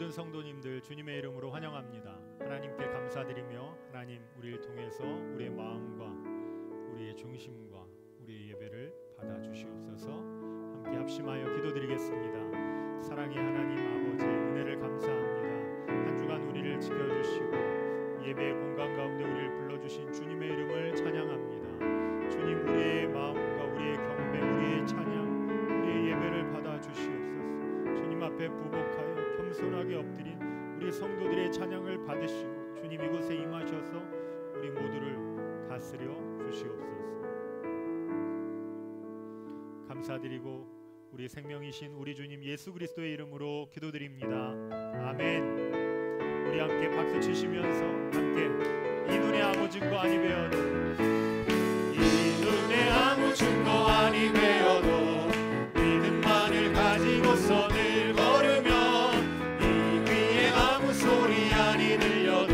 모든 성도님들 주님의 이름으로 환영합니다. 하나님께 감사드리며 하나님 우리를 통해서 우리의 마음과 우리의 중심과 우리의 예배를 받아주시옵소서. 함께 합심하여 기도드리겠습니다. 사랑의 하나님 아버지 은혜를 감사합니다. 한 주간 우리를 지켜주시고 예배의 공간 가운데 우리를 불러주신 주님의 이름을 찬양합니다. 주님 우리의 마음과 우리의 경배 우리의 찬양 우리의 예배를 받아주시옵소서. 주님 앞에 부복하여 겸손하게 엎드린 우리 성도들의 찬양을 받으시고 주님 이곳에 임하셔서 우리 모두를 다스려 주시옵소서. 감사드리고 우리 생명이신 우리 주님 예수 그리스도의 이름으로 기도드립니다. 아멘. 우리 함께 박수 치시면서 함께 이 눈에 아무 증거 아니 배워도 이 눈에 아무 증거 아니 배워도 믿음만을 가지고서 늘 걸으면 이 귀에 아무 소리 아니 들려도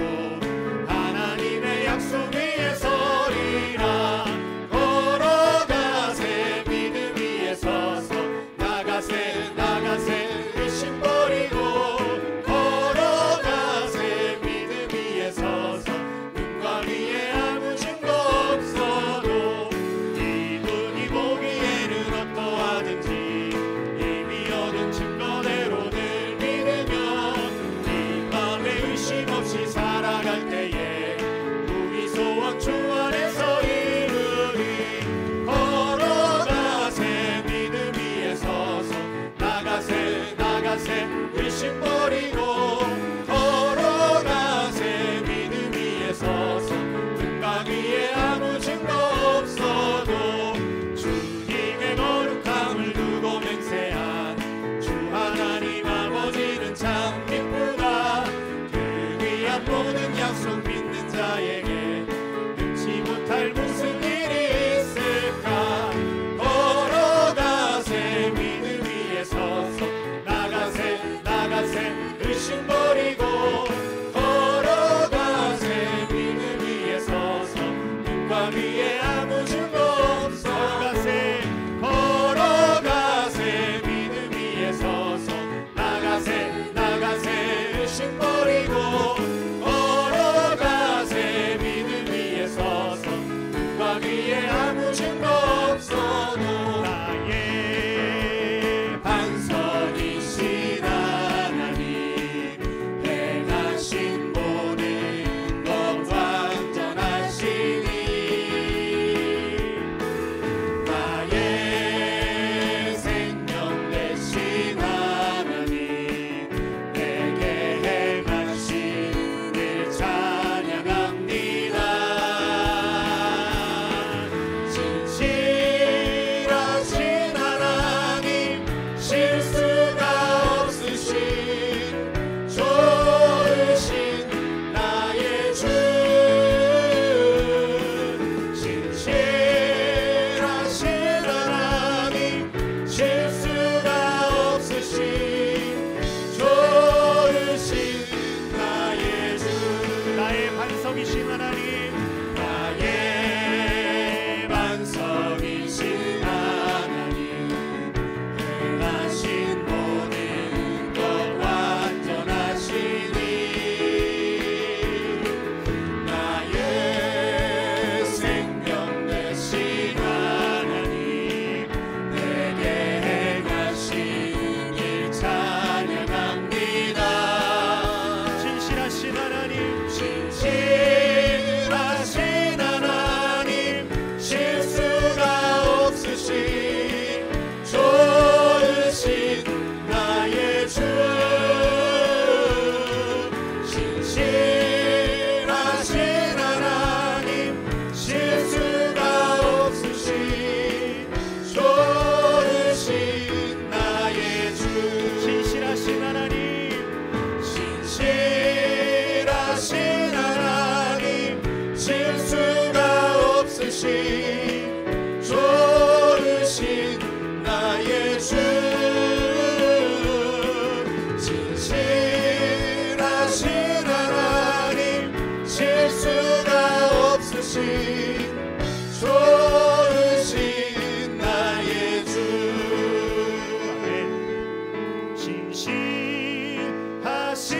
하나님의 약속 위에 서리라. 걸어가세 믿음 위에 서서 나가세 나가세 의심 버리고 걸어가세 믿음 위에 서서 눈과 위에 아무 증거 없어도 이분이 보기에는 어떠하든지 이미 얻은 증거대로 늘 믿으면 이 맘에 의심 없이 살아갈 때에 우리 소원 주 안에서 이루리. 걸어가세 믿음 위에 서서 나가세 나가세 의심 버리고 걸어가세 믿음 위에 서서 눈과 위에 아무 증거 없어도 주님의 거룩함을 두고 맹세한 주 하나님 아버지는 참 기쁘다. 그 귀한 모든 약속 믿는 자에게 능치 못할 무슨 일이 있을까. 걸어가세 믿음 위에 서서 나가세 나가세 의심 버리고 걸어가세 믿음 위에 서서 눈과 위에 아무 증거 없어. 걸어가세 믿음 위에 서서 나가세 나가세 의심 버리고 걸어가세 믿음 위에 서서 눈과 위에 아무 증거 없어도 나의 반석이신 하나님 행하신 모든 것 완전하시니 나의 생명 되신 하나님 내게 행하신 일 찬양합니다. 진실하신 하나님 실수가 없으신 좋으신 나의 주. 진실하신 하나님 실수가 없으신 좋으신 나의 주. 나의 반석이신 하나님 나의 반석이신 하나님 행하신 모든 것 완전하시니 나의 생명 되신 하나님 내게 행하신 일 찬양합니다. 진실하신 하나님 진실하신 하나님 실수가 없으신 좋으신 나의 주. 진실하신 하나님 실수가 없으신 좋으신 나의 주. 진실하신 하나님 진실하신 하나님 실수가 없으신 좋으신 나의 주. 진실하신 하나님 실수가 없으신 좋으신 나의 주. 진실하신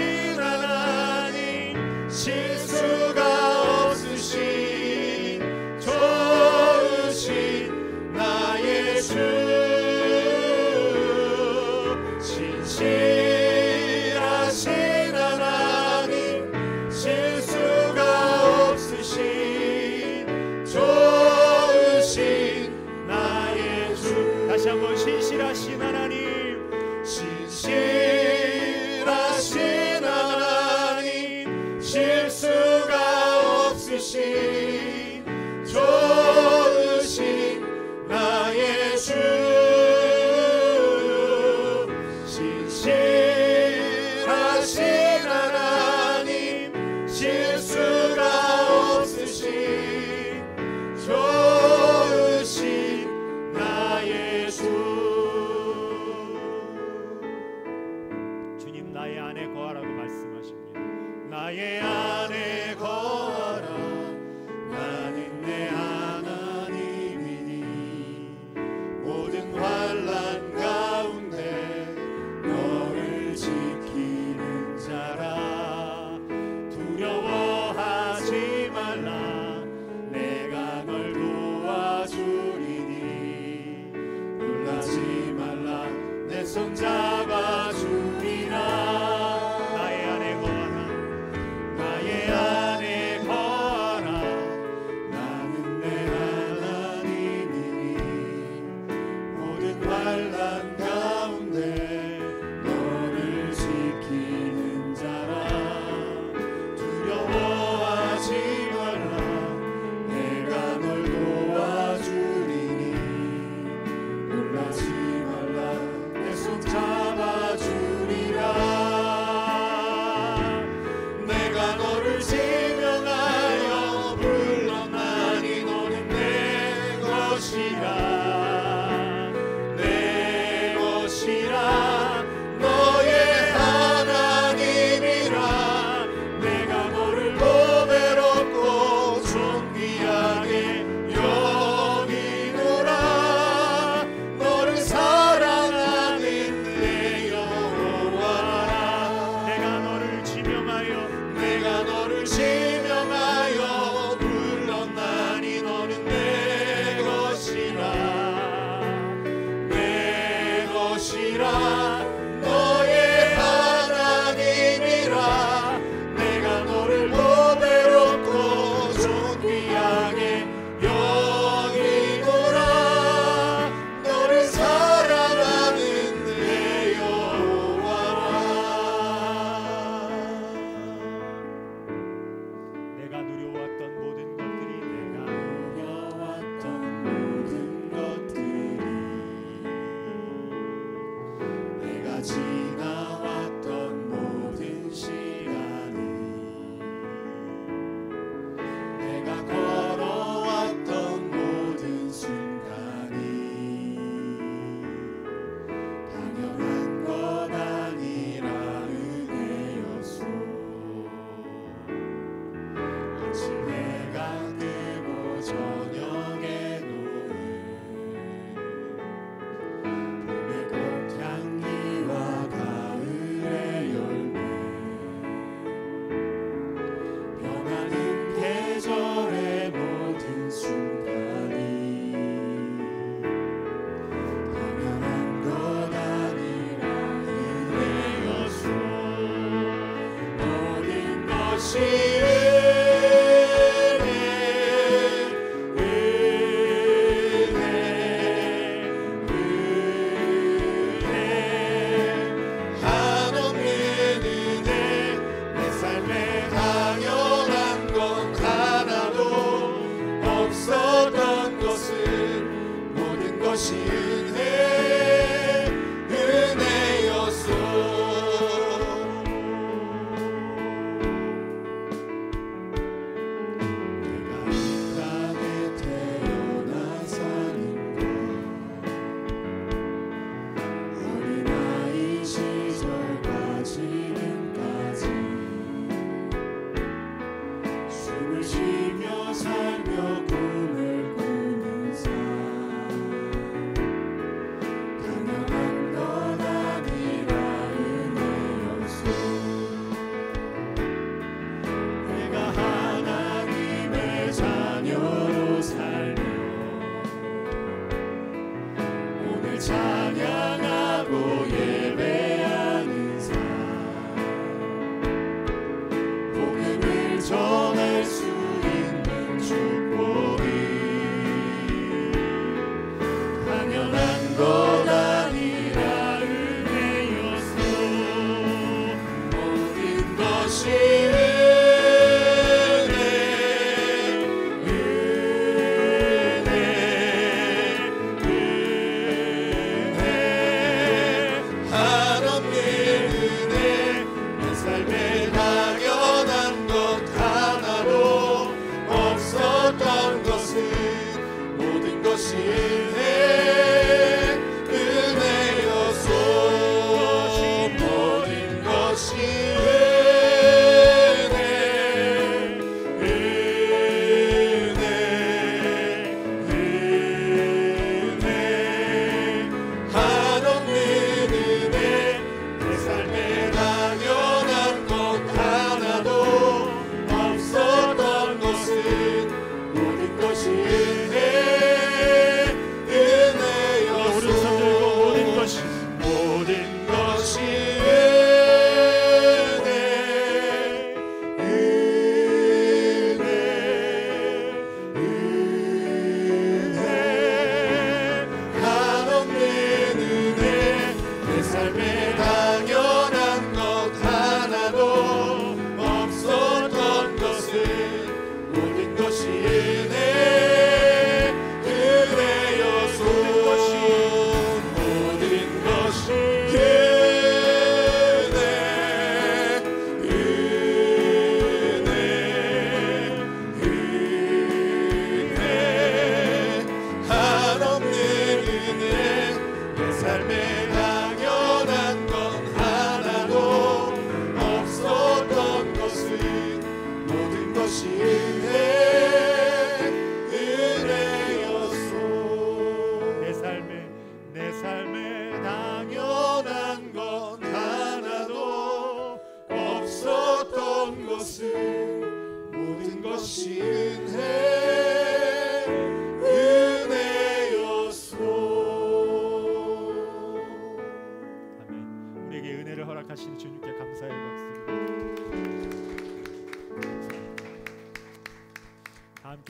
쉬며 살며 꿈을 꾸는 삶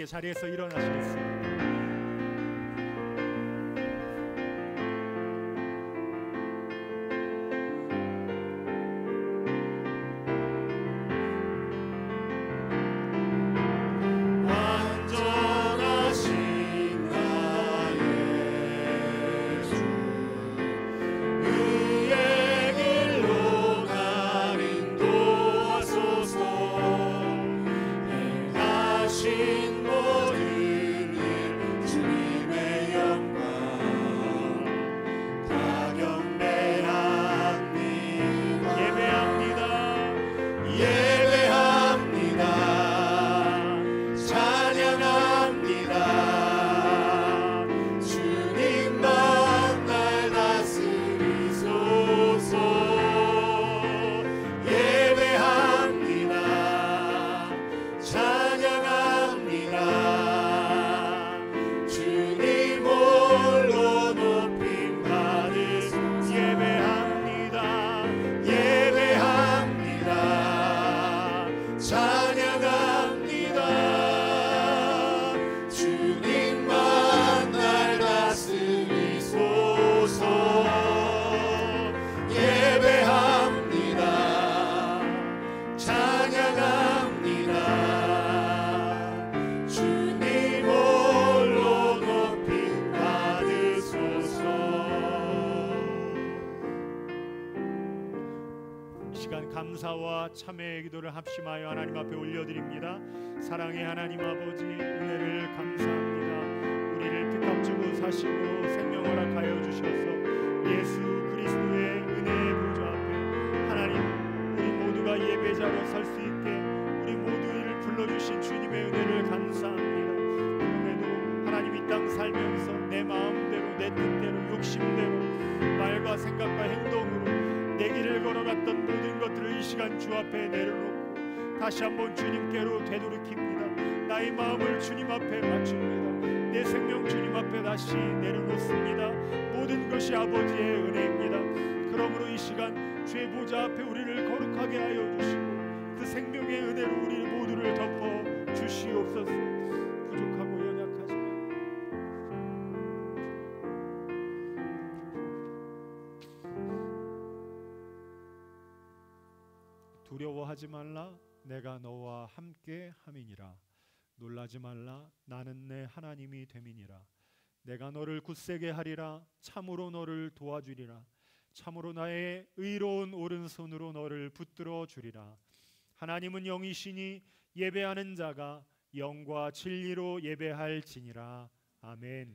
함께 자리에서 일어나시겠습니다. 감사와 참회의 기도를 합심하여 하나님 앞에 올려드립니다. 사랑의 하나님 아버지, 은혜를 감사합니다. 우리를 특값주고 사시고 생명 허락하여 주셔서 예수 그리스도의 은혜의 보좌 앞에 하나님, 우리 모두가 예배자로 설 수 있게 우리 모두를 불러주신 주님의 은혜를 감사합니다. 그럼에도 하나님, 이 땅 살면서 내 마음대로, 내 뜻대로, 욕심대로, 말과 생각과 행동으로 내 길을 걸어갔던 모든 것들을 이 시간 주 앞에 내려놓고 다시 한번 주님께로 되돌이킵니다. 나의 마음을 주님 앞에 맞춥니다. 내 생명 주님 앞에 다시 내려놓습니다. 모든 것이 아버지의 은혜입니다. 그러므로 이 시간 주의 보좌 앞에 우리를 거룩하게 하여 주시고 그 생명의 은혜로 우리 모두를 덮어 주시옵소서. 부족하고 연약하지만 두려워하지 말라, 내가 너와 함께 함이니라. 놀라지 말라, 나는 내 하나님이 됨이니라. 내가 너를 굳세게 하리라. 참으로 너를 도와주리라. 참으로 나의 의로운 오른손으로 너를 붙들어 주리라. 하나님은 영이시니 예배하는 자가 영과 진리로 예배할지니라. 아멘.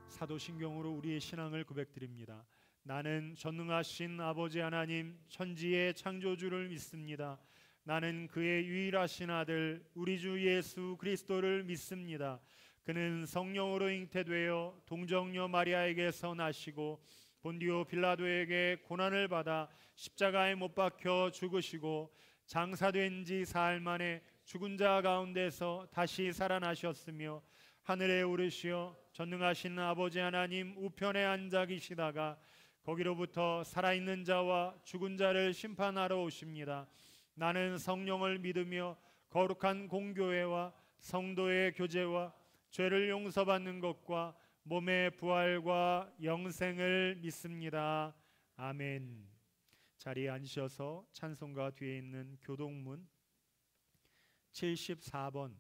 사도신경으로 우리의 신앙을 고백드립니다. 나는 전능하신 아버지 하나님, 천지의 창조주를 믿습니다. 나는 그의 유일하신 아들 우리 주 예수 그리스도를 믿습니다. 그는 성령으로 잉태되어 동정녀 마리아에게서 나시고 본디오 빌라도에게 고난을 받아 십자가에 못 박혀 죽으시고 장사된 지 사흘 만에 죽은 자 가운데서 다시 살아나셨으며 하늘에 오르시어 전능하신 아버지 하나님 우편에 앉아 계시다가 거기로부터 살아있는 자와 죽은 자를 심판하러 오십니다. 나는 성령을 믿으며 거룩한 공교회와 성도의 교제와 죄를 용서받는 것과 몸의 부활과 영생을 믿습니다. 아멘. 자리에 앉으셔서 찬송가 뒤에 있는 교동문 74번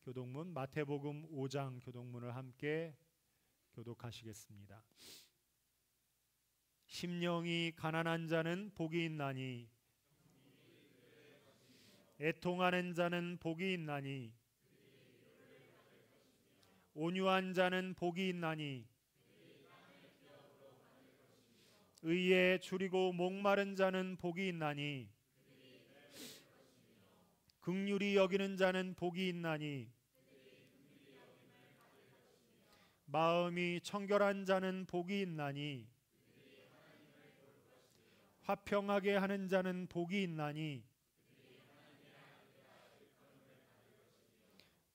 교동문, 마태복음 5장 교동문을 함께 교독하시겠습니다. 심령이 가난한 자는 복이 있나니, 애통하는 자는 복이 있나니, 온유한 자는 복이 있나니, 의에 줄이고 목마른 자는 복이 있나니, 긍휼히 여기는 자는 복이 있나니, 마음이 청결한 자는 복이 있나니, 화평하게 하는 자는 복이 있나니,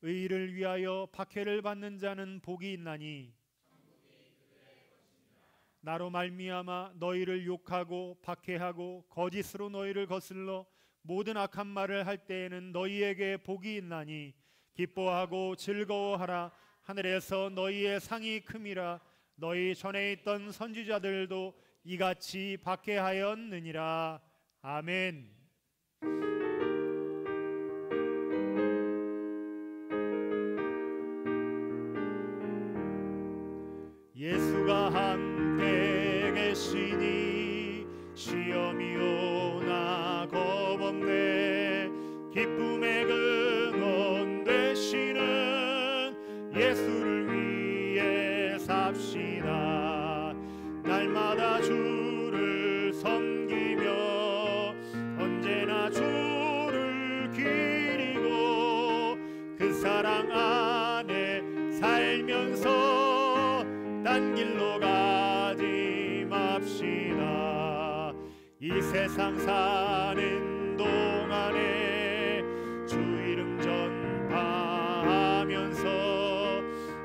의를 위하여 박해를 받는 자는 복이 있나니 나로 말미암아 너희를 욕하고 박해하고 거짓으로 너희를 거슬러 모든 악한 말을 할 때에는 너희에게 복이 있나니 기뻐하고 즐거워하라. 하늘에서 너희의 상이 큼이라. 너희 전에 있던 선지자들도 이같이 박해하였느니라. 아멘. 예수가 함께 계시니 시험이 오나 겁없네. 기쁨의 근원 되시는 예수를 위해 삽시다. 날마다 주를 섬기며 언제나 주를 기리고 그 사랑 안에 살면서 딴 길로 가지 맙시다. 이 세상 사는 동안에 주 이름 전파하면서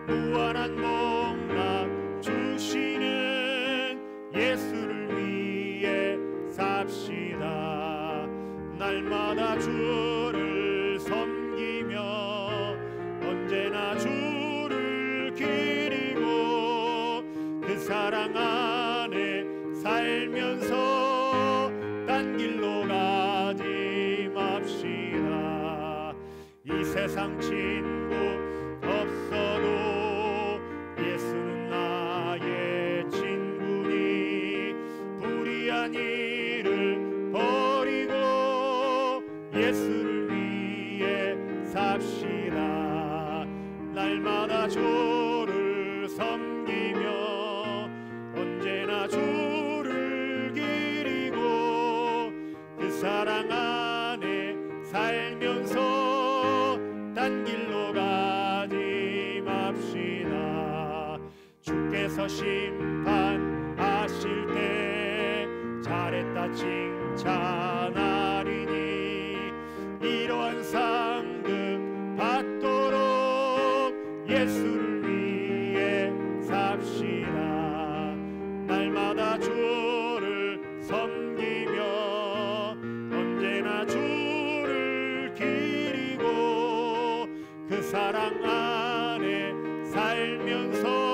무한한 복락 주시는 예수를 위해 삽시다. 날마다 주를 섬기며 언제나 주를 기리고 그 사랑 안에 살면서 딴 길로 가지 맙시다. 이 세상 친구 없어도 예수는 나의 친구니 불의한 일을 버리고 예수를 위해 삽시다. 날마다 주를 섬기며 언제나 주를 기리고 그 사랑 안에 살면서 딴 길로 가지 맙시다. 주께서 심판하실 때 잘했다 칭찬하리니 이러한 상급 받도록 예수를 위해 삽시다. 날마다 주를 섬기며 언제나 주를 기리고 그 사랑 안에 살면서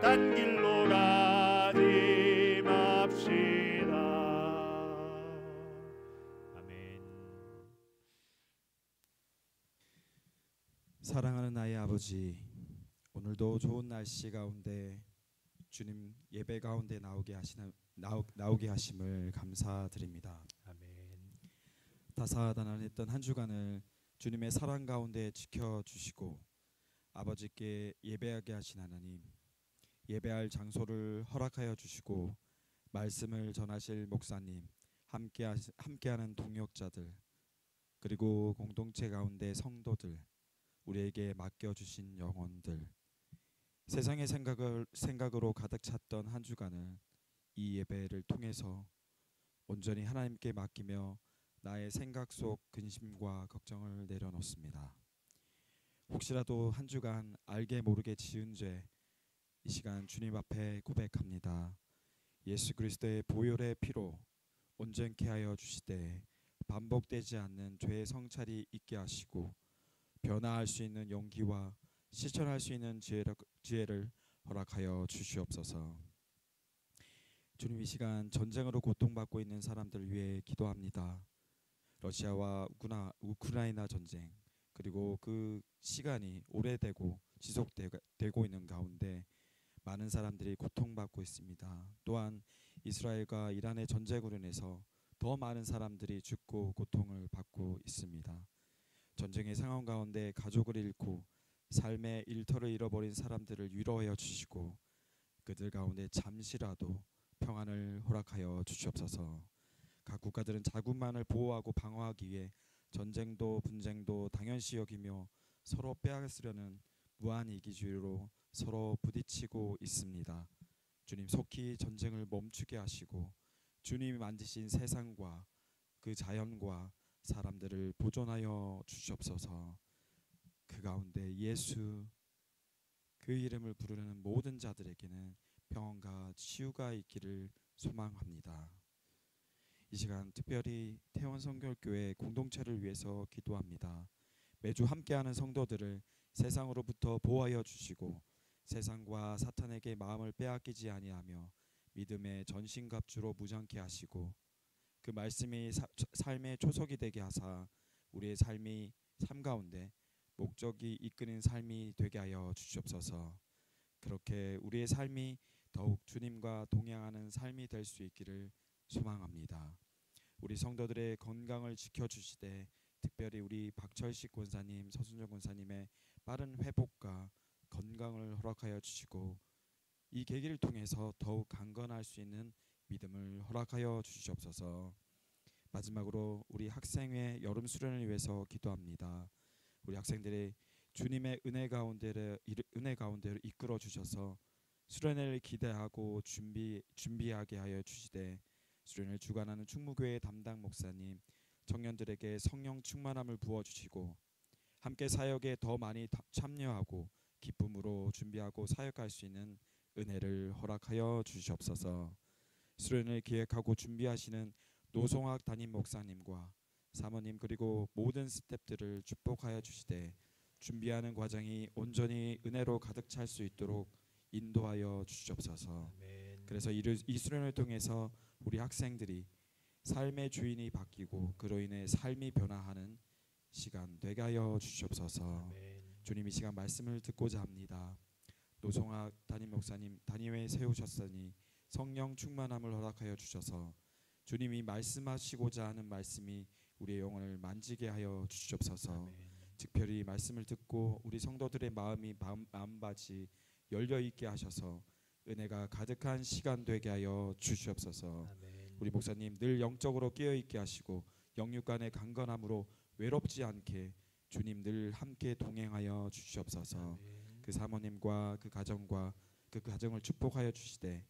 딴 길로 가지 맙시다. 아멘. 사랑하는 나의 아버지, 오늘도 좋은 날씨 가운데 주님 예배 가운데 나오게 하심을 감사드립니다. 아멘. 다사다난했던 한 주간을 주님의 사랑 가운데 지켜주시고 아버지께 예배하게 하신 하나님, 예배할 장소를 허락하여 주시고 말씀을 전하실 목사님, 함께하는 동역자들, 그리고 공동체 가운데 성도들, 우리에게 맡겨주신 영혼들, 세상의 생각으로 가득 찼던 한 주간을 이 예배를 통해서 온전히 하나님께 맡기며 나의 생각 속 근심과 걱정을 내려놓습니다. 혹시라도 한 주간 알게 모르게 지은 죄, 이 시간 주님 앞에 고백합니다. 예수 그리스도의 보혈의 피로 온전케 하여 주시되 반복되지 않는 죄의 성찰이 있게 하시고 변화할 수 있는 용기와 실천할 수 있는 지혜를 허락하여 주시옵소서. 주님, 이 시간 전쟁으로 고통받고 있는 사람들 위해 기도합니다. 러시아와 우크라이나 전쟁, 그리고 그 시간이 오래되고 지속되고 있는 가운데 많은 사람들이 고통받고 있습니다. 또한 이스라엘과 이란의 전쟁으로 인해서 더 많은 사람들이 죽고 고통을 받고 있습니다. 전쟁의 상황 가운데 가족을 잃고 삶의 일터를 잃어버린 사람들을 위로하여 주시고 그들 가운데 잠시라도 평안을 허락하여 주시옵소서. 각 국가들은 자국만을 보호하고 방어하기 위해 전쟁도 분쟁도 당연시 여기며 서로 빼앗으려는 무한 이기주의로 서로 부딪히고 있습니다. 주님, 속히 전쟁을 멈추게 하시고 주님이 만드신 세상과 그 자연과 사람들을 보존하여 주시옵소서. 그 가운데 예수 그 이름을 부르는 모든 자들에게는 평안과 치유가 있기를 소망합니다. 이 시간 특별히 태원성결교회 공동체를 위해서 기도합니다. 매주 함께하는 성도들을 세상으로부터 보호하여 주시고 세상과 사탄에게 마음을 빼앗기지 아니하며 믿음의 전신갑주로 무장케 하시고 그 말씀이 삶의 초석이 되게 하사 우리의 삶이 삶 가운데 목적이 이끄는 삶이 되게 하여 주시옵소서. 그렇게 우리의 삶이 더욱 주님과 동행하는 삶이 될 수 있기를 소망합니다. 우리 성도들의 건강을 지켜주시되 특별히 우리 박철식 권사님, 서순정 권사님의 빠른 회복과 건강을 허락하여 주시고 이 계기를 통해서 더욱 강건할 수 있는 믿음을 허락하여 주시옵소서. 마지막으로 우리 학생회 여름 수련을 위해서 기도합니다. 우리 학생들이 주님의 은혜 가운데로 이끌어 주셔서 수련회를 기대하고 준비하게 하여 주시되 수련을 주관하는 충무교회 담당 목사님, 청년들에게 성령 충만함을 부어 주시고 함께 사역에 더 많이 참여하고 기쁨으로 준비하고 사역할 수 있는 은혜를 허락하여 주시옵소서. 수련을 기획하고 준비하시는 노송학 담임 목사님과 사모님 그리고 모든 스태프들을 축복하여 주시되 준비하는 과정이 온전히 은혜로 가득 찰 수 있도록 인도하여 주시옵소서. 아멘. 그래서 이 수련을 통해서 우리 학생들이 삶의 주인이 바뀌고 그로 인해 삶이 변화하는 시간 되게 하여 주시옵소서. 아멘. 주님 이 시간 말씀을 듣고자 합니다. 노송학 담임 목사님 단임에 세우셨으니 성령 충만함을 허락하여 주셔서 주님이 말씀하시고자 하는 말씀이 우리의 영혼을 만지게 하여 주시옵소서. 아멘. 특별히 말씀을 듣고 우리 성도들의 마음밭이 열려 있게 하셔서 은혜가 가득한 시간 되게 하여 주시옵소서. 아멘. 우리 목사님 늘 영적으로 깨어 있게 하시고 영육간의 강건함으로 외롭지 않게 주님 늘 함께 동행하여 주시옵소서. 아멘. 그 사모님과 그 가정과 그 가정을 축복하여 주시되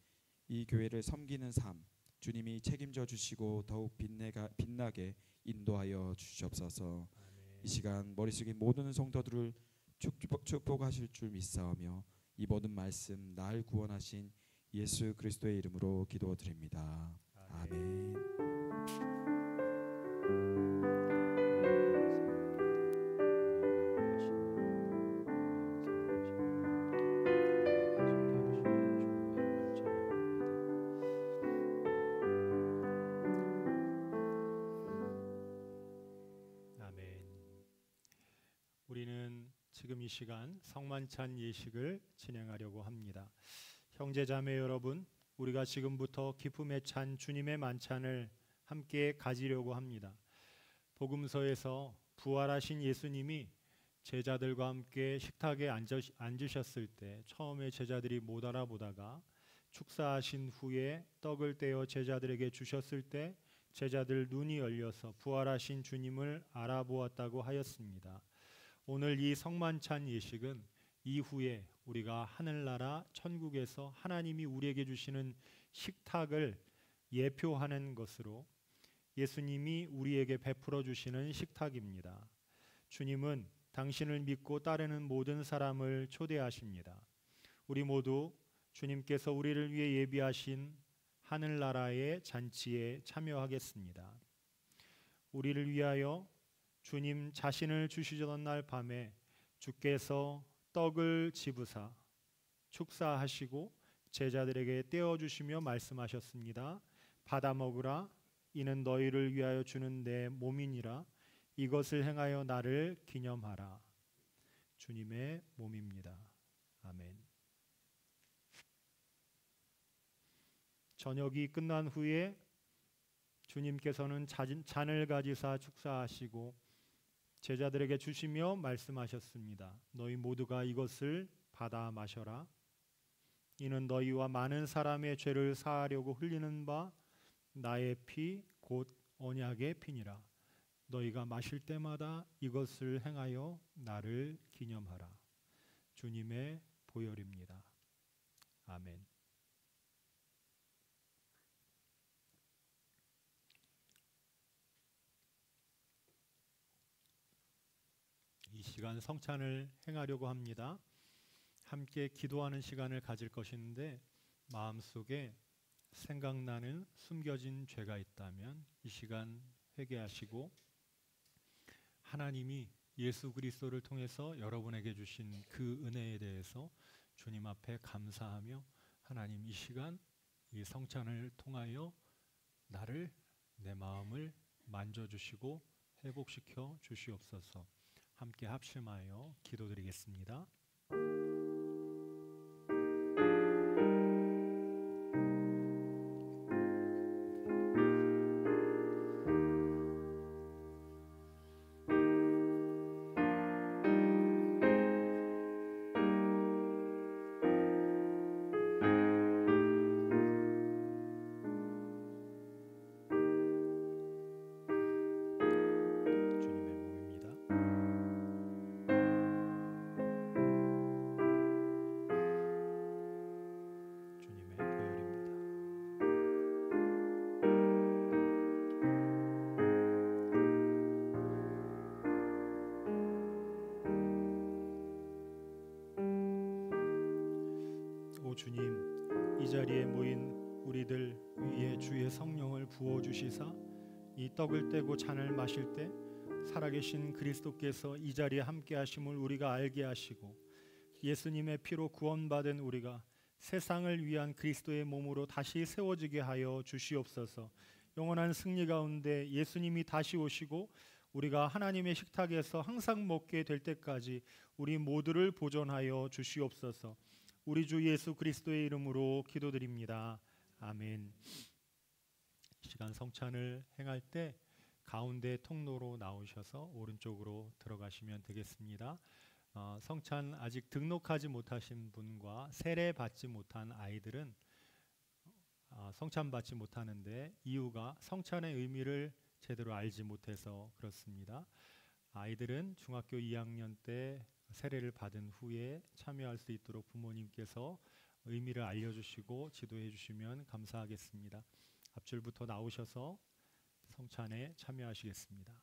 이 교회를 섬기는 삶 주님이 책임져 주시고 더욱 빛나게 인도하여 주시옵소서. 아멘. 이 시간 머리 숙인 모든 성도들을 축복하실 줄 믿사오며 이 모든 말씀 날 구원하신 예수 그리스도의 이름으로 기도드립니다. 아멘. 우리는 지금 이 시간 성만찬 예식을 진행하려고 합니다. 형제 자매 여러분, 우리가 지금부터 기쁨에 찬 주님의 만찬을 함께 가지려고 합니다. 복음서에서 부활하신 예수님이 제자들과 함께 식탁에 앉으셨을 때 처음에 제자들이 못 알아보다가 축사하신 후에 떡을 떼어 제자들에게 주셨을 때 제자들 눈이 열려서 부활하신 주님을 알아보았다고 하였습니다. 오늘 이 성만찬 예식은 이후에 우리가 하늘나라 천국에서 하나님이 우리에게 주시는 식탁을 예표하는 것으로 예수님이 우리에게 베풀어 주시는 식탁입니다. 주님은 당신을 믿고 따르는 모든 사람을 초대하십니다. 우리 모두 주님께서 우리를 위해 예비하신 하늘나라의 잔치에 참여하겠습니다. 우리를 위하여 주님 자신을 주시던 날 밤에 주께서 떡을 집으사 축사하시고 제자들에게 떼어주시며 말씀하셨습니다. 받아 먹으라. 이는 너희를 위하여 주는 내 몸이니라. 이것을 행하여 나를 기념하라. 주님의 몸입니다. 아멘. 저녁이 끝난 후에 주님께서는 잔을 가지사 축사하시고 제자들에게 주시며 말씀하셨습니다. 너희 모두가 이것을 받아 마셔라. 이는 너희와 많은 사람의 죄를 사하려고 흘리는 바 나의 피 곧 언약의 피니라. 너희가 마실 때마다 이것을 행하여 나를 기념하라. 주님의 보혈입니다. 아멘. 이 시간 성찬을 행하려고 합니다. 함께 기도하는 시간을 가질 것인데 마음속에 생각나는 숨겨진 죄가 있다면 이 시간 회개하시고 하나님이 예수 그리스도를 통해서 여러분에게 주신 그 은혜에 대해서 주님 앞에 감사하며 하나님 이 시간 이 성찬을 통하여 나를 내 마음을 만져주시고 회복시켜 주시옵소서. 함께 합심하여 기도드리겠습니다. 주님의 몸입니다. 주님의 보혈입니다. 오 주님, 이 자리에 모인 우리들 위에 주의 성령을 부어 주시사 이 떡을 떼고 잔을 마실 때 살아계신 그리스도께서 이 자리에 함께 하심을 우리가 알게 하시고 예수님의 피로 구원받은 우리가 세상을 위한 그리스도의 몸으로 다시 세워지게 하여 주시옵소서. 영원한 승리 가운데 예수님이 다시 오시고 우리가 하나님의 식탁에서 항상 먹게 될 때까지 우리 모두를 보존하여 주시옵소서. 우리 주 예수 그리스도의 이름으로 기도드립니다. 아멘. 이 시간 성찬을 행할 때 가운데 통로로 나오셔서 오른쪽으로 들어가시면 되겠습니다. 성찬 아직 등록하지 못하신 분과 세례 받지 못한 아이들은 성찬 받지 못하는데 이유가 성찬의 의미를 제대로 알지 못해서 그렇습니다. 아이들은 중학교 2학년 때 세례를 받은 후에 참여할 수 있도록 부모님께서 의미를 알려주시고 지도해 주시면 감사하겠습니다. 앞줄부터 나오셔서 성찬에 참여하시겠습니다.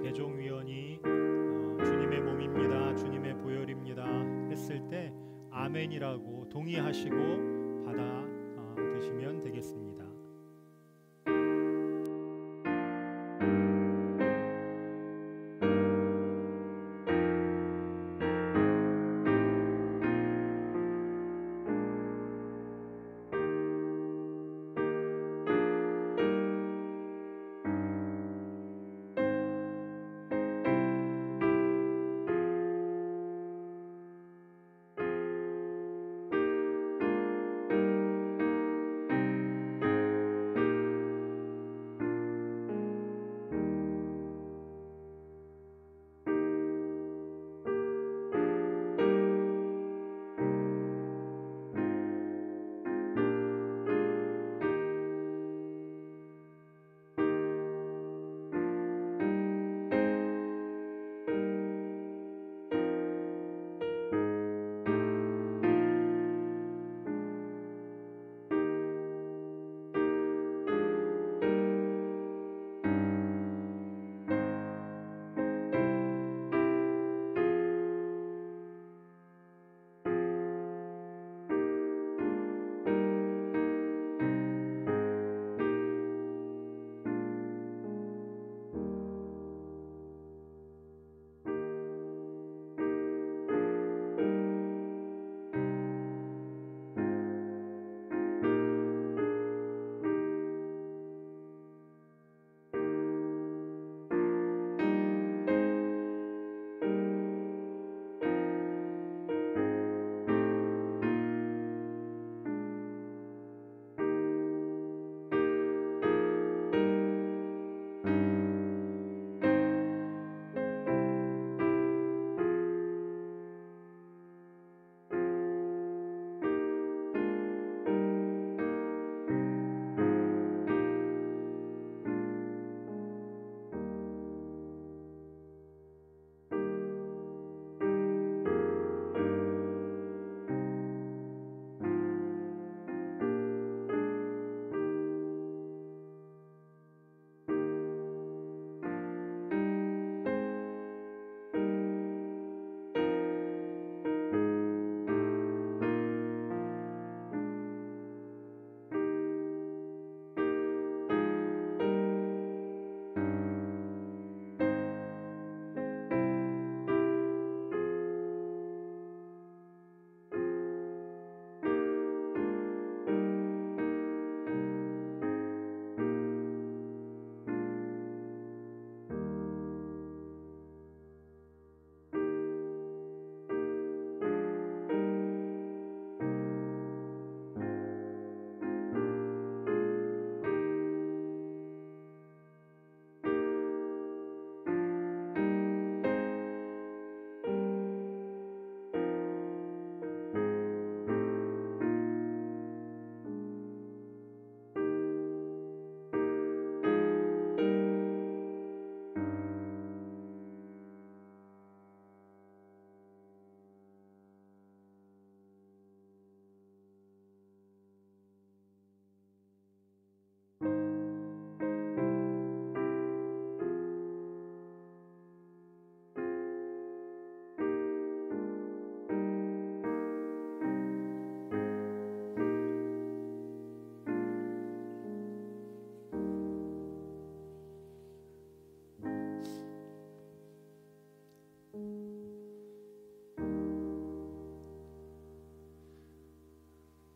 배종위원이 주님의 몸입니다, 주님의 보혈입니다 했을 때 아멘이라고 동의하시고 받아 드시면 되겠습니다.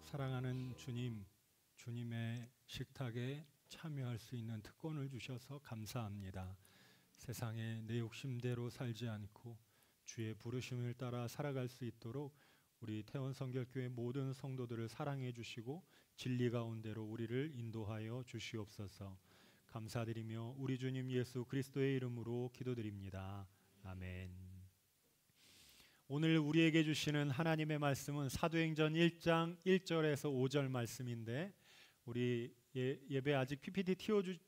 사랑하는 주님, 주님의 식탁에 참여할 수 있는 특권을 주셔서 감사합니다. 세상에 내 욕심대로 살지 않고 주의 부르심을 따라 살아갈 수 있도록 우리 태원성결교회 모든 성도들을 사랑해 주시고 진리 가운데로 우리를 인도하여 주시옵소서. 감사드리며 우리 주님 예수 그리스도의 이름으로 기도드립니다. 아멘. 오늘 우리에게 주시는 하나님의 말씀은 사도행전 1장 1절에서 5절 말씀인데, 우리 예배 아직 PPT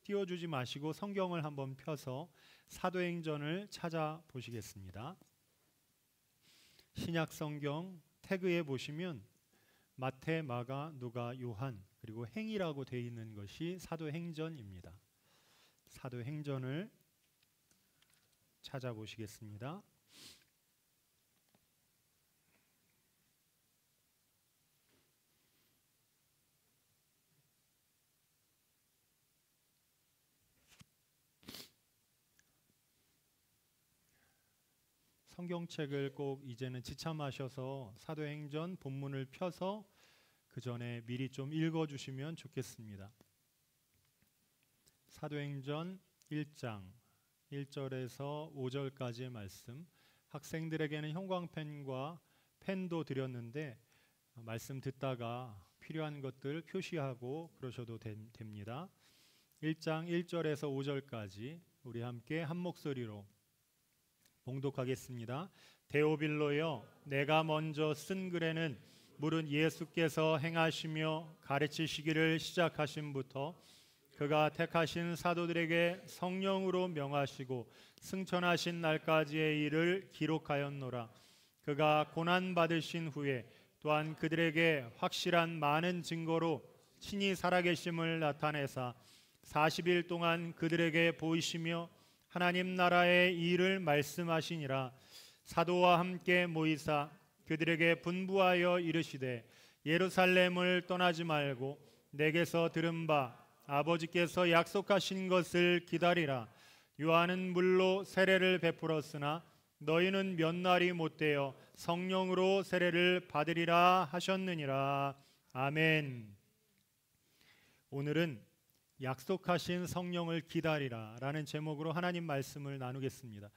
띄워주지 마시고 성경을 한번 펴서 사도행전을 찾아보시겠습니다. 신약 성경 태그에 보시면 마태, 마가, 누가, 요한 그리고 행이라고 되어 있는 것이 사도행전입니다. 사도행전을 찾아보시겠습니다. 성경책을 꼭 이제는 지참하셔서 사도행전 본문을 펴서 그 전에 미리 좀 읽어주시면 좋겠습니다. 사도행전 1장 1절에서 5절까지의 말씀, 학생들에게는 형광펜과 펜도 드렸는데 말씀 듣다가 필요한 것들 표시하고 그러셔도 됩니다. 1장 1절에서 5절까지 우리 함께 한 목소리로 봉독하겠습니다. 데오빌로여, 내가 먼저 쓴 글에는 물은 예수께서 행하시며 가르치시기를 시작하심부터 그가 택하신 사도들에게 성령으로 명하시고 승천하신 날까지의 일을 기록하였노라. 그가 고난 받으신 후에 또한 그들에게 확실한 많은 증거로 친히 살아계심을 나타내사 40일 동안 그들에게 보이시며 하나님 나라의 일을 말씀하시니라. 사도와 함께 모이사 그들에게 분부하여 이르시되 예루살렘을 떠나지 말고 내게서 들은 바 아버지께서 약속하신 것을 기다리라. 요한은 물로 세례를 베풀었으나 너희는 몇 날이 못되어 성령으로 세례를 받으리라 하셨느니라. 아멘. 오늘은 약속하신 성령을 기다리라 라는 제목으로 하나님 말씀을 나누겠습니다.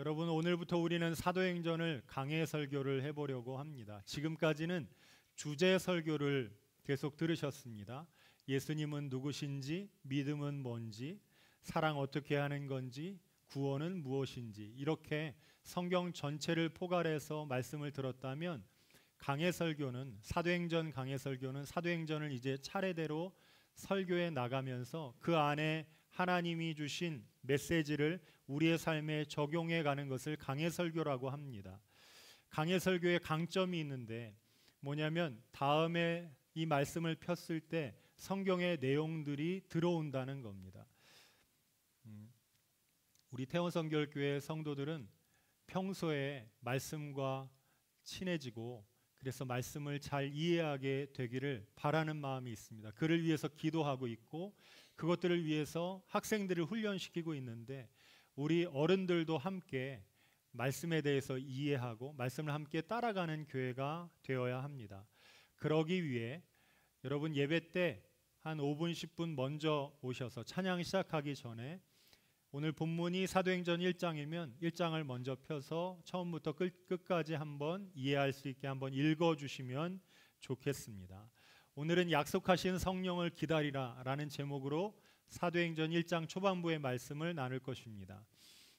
여러분, 오늘부터 우리는 사도행전을 강해 설교를 해보려고 합니다. 지금까지는 주제 설교를 계속 들으셨습니다. 예수님은 누구신지, 믿음은 뭔지, 사랑 어떻게 하는 건지, 구원은 무엇인지, 이렇게 성경 전체를 포괄해서 말씀을 들었다면 강해 설교는, 사도행전 강해 설교는 사도행전을 이제 차례대로 설교에 나가면서 그 안에 하나님이 주신 메시지를 우리의 삶에 적용해 가는 것을 강해 설교라고 합니다. 강해 설교의 강점이 있는데 뭐냐면 다음에 이 말씀을 폈을 때 성경의 내용들이 들어온다는 겁니다. 우리 태원성결교회 성도들은 평소에 말씀과 친해지고 그래서 말씀을 잘 이해하게 되기를 바라는 마음이 있습니다. 그를 위해서 기도하고 있고 그것들을 위해서 학생들을 훈련시키고 있는데 우리 어른들도 함께 말씀에 대해서 이해하고 말씀을 함께 따라가는 교회가 되어야 합니다. 그러기 위해 여러분 예배 때 한 5분 10분 먼저 오셔서 찬양 시작하기 전에 오늘 본문이 사도행전 1장이면 1장을 먼저 펴서 처음부터 끝까지 한번 이해할 수 있게 한번 읽어주시면 좋겠습니다. 오늘은 약속하신 성령을 기다리라 라는 제목으로 사도행전 1장 초반부의 말씀을 나눌 것입니다.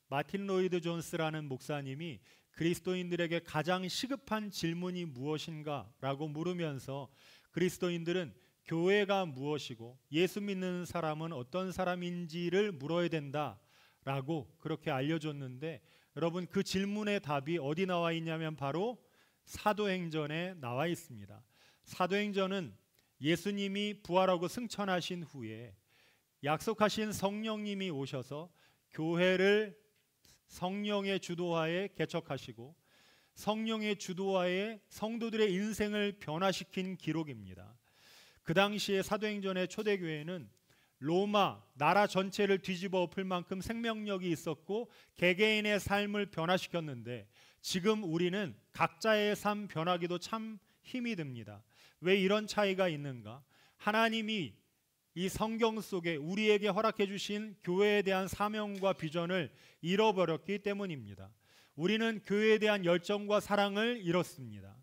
마틴 로이드 존스라는 목사님이 그리스도인들에게 가장 시급한 질문이 무엇인가 라고 물으면서 그리스도인들은 교회가 무엇이고 예수 믿는 사람은 어떤 사람인지를 물어야 된다 라고 그렇게 알려줬는데, 여러분 그 질문의 답이 어디 나와 있냐면 바로 사도행전에 나와 있습니다. 사도행전은 예수님이 부활하고 승천하신 후에 약속하신 성령님이 오셔서 교회를 성령의 주도하에 개척하시고 성령의 주도하에 성도들의 인생을 변화시킨 기록입니다. 그 당시에 사도행전의 초대교회는 로마 나라 전체를 뒤집어 엎을 만큼 생명력이 있었고 개개인의 삶을 변화시켰는데 지금 우리는 각자의 삶 변하기도 참 힘이 듭니다. 왜 이런 차이가 있는가? 하나님이 이 성경 속에 우리에게 허락해 주신 교회에 대한 사명과 비전을 잃어버렸기 때문입니다. 우리는 교회에 대한 열정과 사랑을 잃었습니다.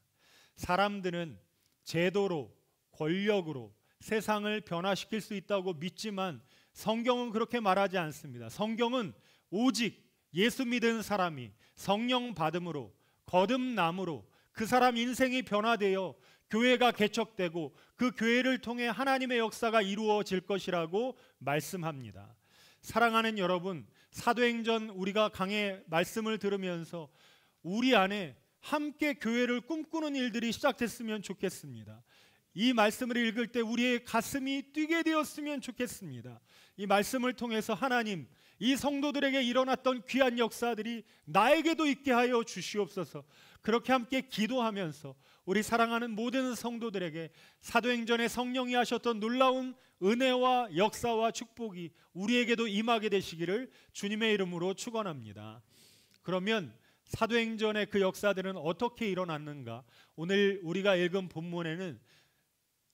사람들은 제도로, 권력으로 세상을 변화시킬 수 있다고 믿지만 성경은 그렇게 말하지 않습니다. 성경은 오직 예수 믿은 사람이 성령 받음으로, 거듭남으로 그 사람 인생이 변화되어 교회가 개척되고 그 교회를 통해 하나님의 역사가 이루어질 것이라고 말씀합니다. 사랑하는 여러분, 사도행전 우리가 강의 말씀을 들으면서 우리 안에 함께 교회를 꿈꾸는 일들이 시작됐으면 좋겠습니다. 이 말씀을 읽을 때 우리의 가슴이 뛰게 되었으면 좋겠습니다. 이 말씀을 통해서 하나님, 이 성도들에게 일어났던 귀한 역사들이 나에게도 있게 하여 주시옵소서. 그렇게 함께 기도하면서 우리 사랑하는 모든 성도들에게 사도행전에 성령이 하셨던 놀라운 은혜와 역사와 축복이 우리에게도 임하게 되시기를 주님의 이름으로 축원합니다. 그러면 사도행전의 그 역사들은 어떻게 일어났는가? 오늘 우리가 읽은 본문에는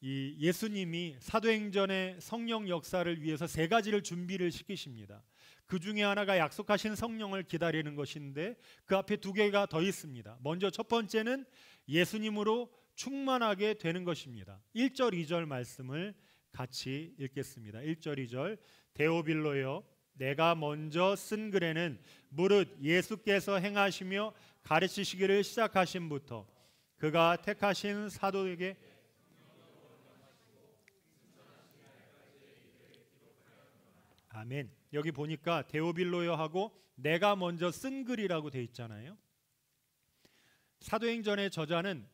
이 예수님이 사도행전의 성령 역사를 위해서 세 가지를 준비를 시키십니다. 그 중에 하나가 약속하신 성령을 기다리는 것인데 그 앞에 두 개가 더 있습니다. 먼저 첫 번째는 예수님으로 충만하게 되는 것입니다. 1절 2절 말씀을 같이 읽겠습니다. 1절 2절 데오빌로여 내가 먼저 쓴 글에는 무릇 예수께서 행하시며 가르치시기를 시작하심부터 그가 택하신 사도에게 아멘. 여기 보니까 데오빌로여 하고 내가 먼저 쓴 글이라고 돼 있잖아요. 사도행전의 저자는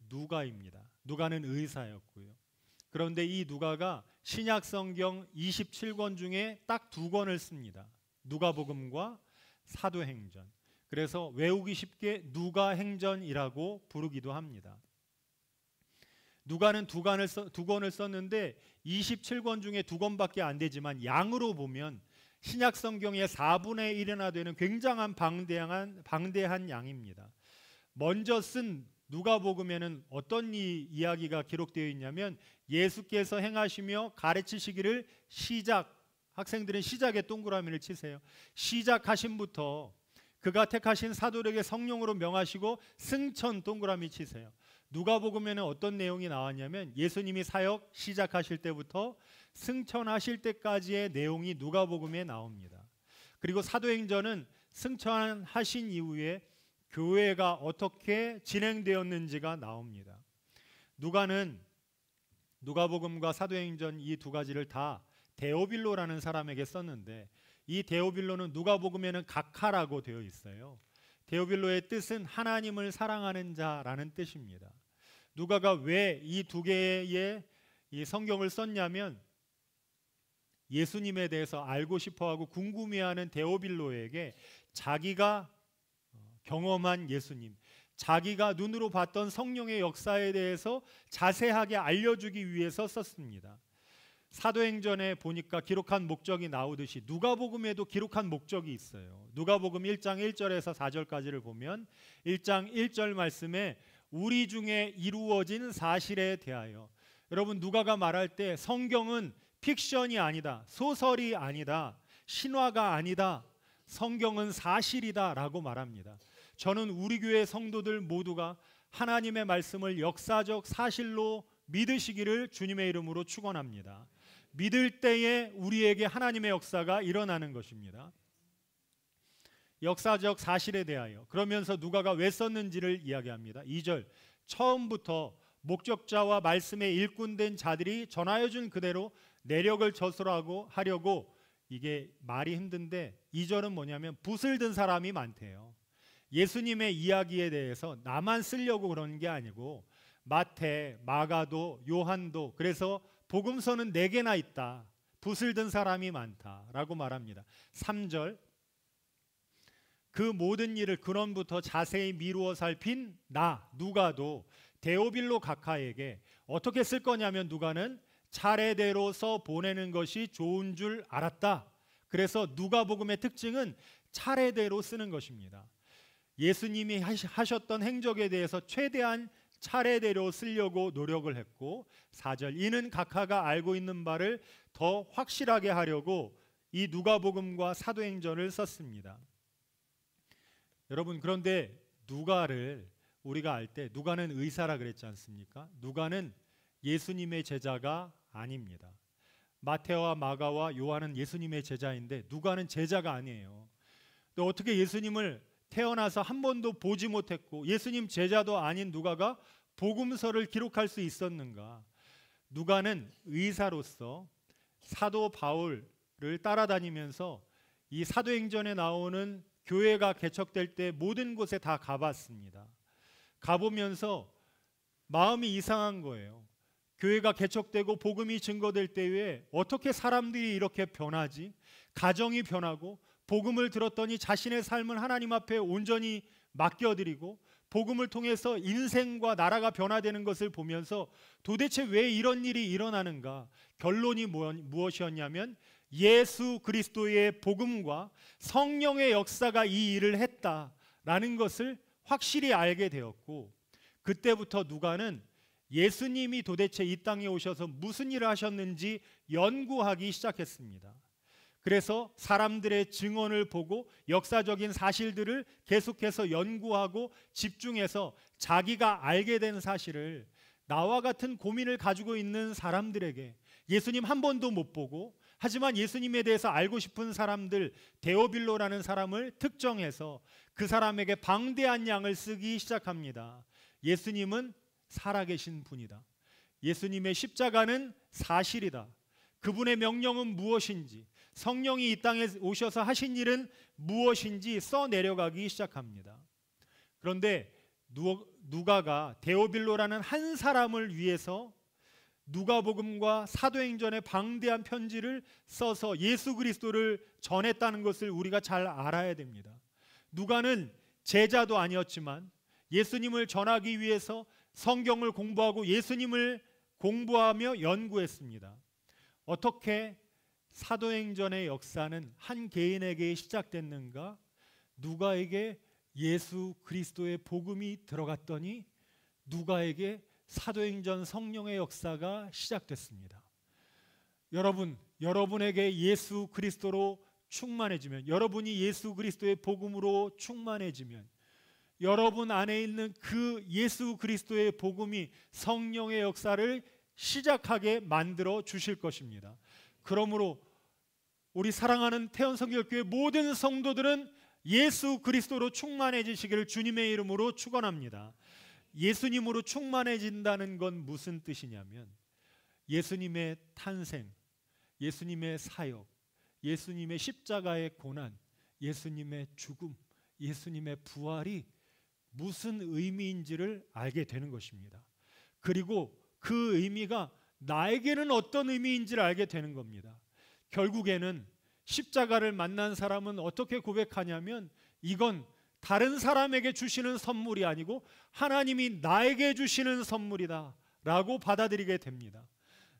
누가입니다. 누가는 의사였고요. 그런데 이 누가가 신약 성경 27권 중에 딱 2권을 씁니다. 누가복음과 사도행전. 그래서 외우기 쉽게 누가행전이라고 부르기도 합니다. 누가는 두 권을 썼는데 27권 중에 2권밖에 안 되지만 양으로 보면 신약 성경의 4분의 1이나 되는 굉장한 방대한 양입니다. 먼저 쓴 누가복음에는 어떤 이야기가 기록되어 있냐면 예수께서 행하시며 가르치시기를 학생들은 시작에 동그라미를 치세요. 시작하심부터 그가 택하신 사도에게 성령으로 명하시고 승천 동그라미 치세요. 누가복음에는 어떤 내용이 나왔냐면 예수님이 사역 시작하실 때부터 승천하실 때까지의 내용이 누가복음에 나옵니다. 그리고 사도행전은 승천하신 이후에 교회가 어떻게 진행되었는지가 나옵니다. 누가는 누가복음과 사도행전 이 두 가지를 다 데오빌로라는 사람에게 썼는데 이 데오빌로는 누가복음에는 각하라고 되어 있어요. 데오빌로의 뜻은 하나님을 사랑하는 자라는 뜻입니다. 누가가 왜 이 두 개의 이 성경을 썼냐면 예수님에 대해서 알고 싶어하고 궁금해하는 데오빌로에게 자기가 경험한 예수님, 자기가 눈으로 봤던 성령의 역사에 대해서 자세하게 알려주기 위해서 썼습니다. 사도행전에 보니까 기록한 목적이 나오듯이 누가복음에도 기록한 목적이 있어요. 누가복음 1장 1절에서 4절까지를 보면 1장 1절 말씀에 우리 중에 이루어진 사실에 대하여, 여러분 누가가 말할 때 성경은 픽션이 아니다, 소설이 아니다, 신화가 아니다, 성경은 사실이다 라고 말합니다. 저는 우리 교회 성도들 모두가 하나님의 말씀을 역사적 사실로 믿으시기를 주님의 이름으로 축원합니다. 믿을 때에 우리에게 하나님의 역사가 일어나는 것입니다. 역사적 사실에 대하여 그러면서 누가가 왜 썼는지를 이야기합니다. 2절 처음부터 목적자와 말씀에 일꾼된 자들이 전하여 준 그대로 내력을 저술하고 하려고, 이게 말이 힘든데 2절은 뭐냐면 붓을 든 사람이 많대요. 예수님의 이야기에 대해서 나만 쓰려고 그러는 게 아니고 마태, 마가도, 요한도, 그래서 복음서는 4개나 있다, 붓을 든 사람이 많다라고 말합니다. 3절 그 모든 일을 근원부터 자세히 미루어 살핀 누가도 데오빌로 각하에게 어떻게 쓸 거냐면 누가는 차례대로 써 보내는 것이 좋은 줄 알았다. 그래서 누가복음의 특징은 차례대로 쓰는 것입니다. 예수님이 하셨던 행적에 대해서 최대한 차례대로 쓰려고 노력을 했고 4절 이는 각하가 알고 있는 바를 더 확실하게 하려고 이 누가복음과 사도행전을 썼습니다. 여러분, 그런데 누가를 우리가 알 때 누가는 의사라 그랬지 않습니까? 누가는 예수님의 제자가 아닙니다. 마태와 마가와 요한은 예수님의 제자인데 누가는 제자가 아니에요. 또 어떻게 예수님을 태어나서 한 번도 보지 못했고 예수님 제자도 아닌 누가가 복음서를 기록할 수 있었는가? 누가는 의사로서 사도 바울을 따라다니면서 이 사도행전에 나오는 교회가 개척될 때 모든 곳에 다 가봤습니다. 가보면서 마음이 이상한 거예요. 교회가 개척되고 복음이 증거될 때에 어떻게 사람들이 이렇게 변하지? 가정이 변하고 복음을 들었더니 자신의 삶을 하나님 앞에 온전히 맡겨드리고 복음을 통해서 인생과 나라가 변화되는 것을 보면서 도대체 왜 이런 일이 일어나는가? 결론이 무엇이었냐면 예수 그리스도의 복음과 성령의 역사가 이 일을 했다라는 것을 확실히 알게 되었고, 그때부터 누가는 예수님이 도대체 이 땅에 오셔서 무슨 일을 하셨는지 연구하기 시작했습니다. 그래서 사람들의 증언을 보고 역사적인 사실들을 계속해서 연구하고 집중해서 자기가 알게 된 사실을 나와 같은 고민을 가지고 있는 사람들에게, 예수님 한 번도 못 보고 하지만 예수님에 대해서 알고 싶은 사람들, 데오빌로라는 사람을 특정해서 그 사람에게 방대한 양을 쓰기 시작합니다. 예수님은 살아계신 분이다. 예수님의 십자가는 사실이다. 그분의 명령은 무엇인지, 성령이 이 땅에 오셔서 하신 일은 무엇인지 써내려가기 시작합니다. 그런데 누가가 데오빌로라는 한 사람을 위해서 누가복음과 사도행전의 방대한 편지를 써서 예수 그리스도를 전했다는 것을 우리가 잘 알아야 됩니다. 누가는 제자도 아니었지만 예수님을 전하기 위해서 성경을 공부하고 예수님을 공부하며 연구했습니다. 어떻게 사도행전의 역사는 한 개인에게 시작됐는가? 누가에게 예수 그리스도의 복음이 들어갔더니 누가에게 사도행전 성령의 역사가 시작됐습니다. 여러분, 여러분에게 예수 그리스도로 충만해지면, 여러분이 예수 그리스도의 복음으로 충만해지면 여러분 안에 있는 그 예수 그리스도의 복음이 성령의 역사를 시작하게 만들어 주실 것입니다. 그러므로 우리 사랑하는 태원성결교회 모든 성도들은 예수 그리스도로 충만해지시기를 주님의 이름으로 축원합니다. 예수님으로 충만해진다는 건 무슨 뜻이냐면 예수님의 탄생, 예수님의 사역, 예수님의 십자가의 고난, 예수님의 죽음, 예수님의 부활이 무슨 의미인지를 알게 되는 것입니다. 그리고 그 의미가 나에게는 어떤 의미인지를 알게 되는 겁니다. 결국에는 십자가를 만난 사람은 어떻게 고백하냐면 이건 다른 사람에게 주시는 선물이 아니고 하나님이 나에게 주시는 선물이다 라고 받아들이게 됩니다.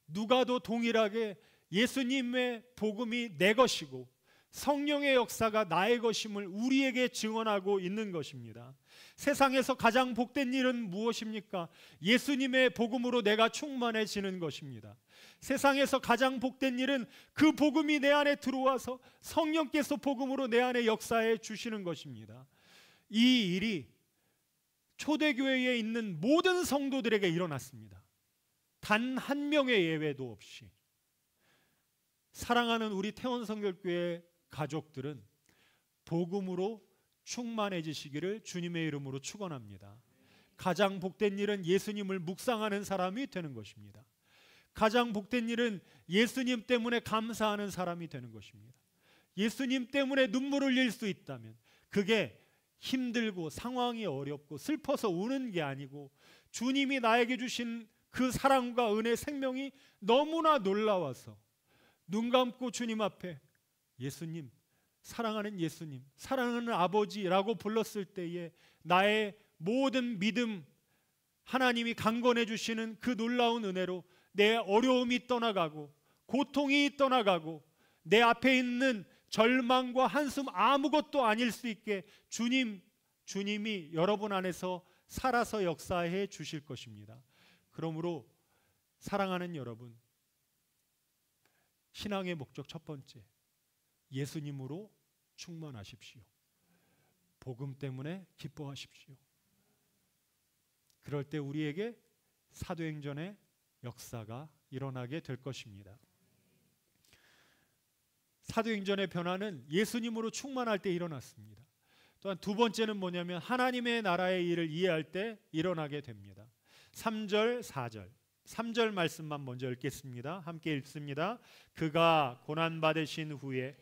누가도 동일하게 예수님의 복음이 내 것이고 성령의 역사가 나의 것임을 우리에게 증언하고 있는 것입니다. 세상에서 가장 복된 일은 무엇입니까? 예수님의 복음으로 내가 충만해지는 것입니다. 세상에서 가장 복된 일은 그 복음이 내 안에 들어와서 성령께서 복음으로 내 안에 역사해 주시는 것입니다. 이 일이 초대교회에 있는 모든 성도들에게 일어났습니다. 단 한 명의 예외도 없이. 사랑하는 우리 태원성결교회 가족들은 복음으로 충만해지시기를 주님의 이름으로 축원합니다. 가장 복된 일은 예수님을 묵상하는 사람이 되는 것입니다. 가장 복된 일은 예수님 때문에 감사하는 사람이 되는 것입니다. 예수님 때문에 눈물을 흘릴 수 있다면 그게 힘들고 상황이 어렵고 슬퍼서 우는 게 아니고 주님이 나에게 주신 그 사랑과 은혜, 생명이 너무나 놀라워서 눈 감고 주님 앞에 예수님, 사랑하는 예수님, 사랑하는 아버지라고 불렀을 때에 나의 모든 믿음, 하나님이 강건해 주시는 그 놀라운 은혜로 내 어려움이 떠나가고 고통이 떠나가고 내 앞에 있는 절망과 한숨 아무것도 아닐 수 있게 주님이 여러분 안에서 살아서 역사해 주실 것입니다. 그러므로 사랑하는 여러분, 신앙의 목적 첫 번째, 예수님으로 충만하십시오. 복음 때문에 기뻐하십시오. 그럴 때 우리에게 사도행전의 역사가 일어나게 될 것입니다. 사도행전의 변화는 예수님으로 충만할 때 일어났습니다. 또한 두 번째는 뭐냐면 하나님의 나라의 일을 이해할 때 일어나게 됩니다. 3절, 4절. 3절 말씀만 먼저 읽겠습니다. 함께 읽습니다. 그가 고난받으신 후에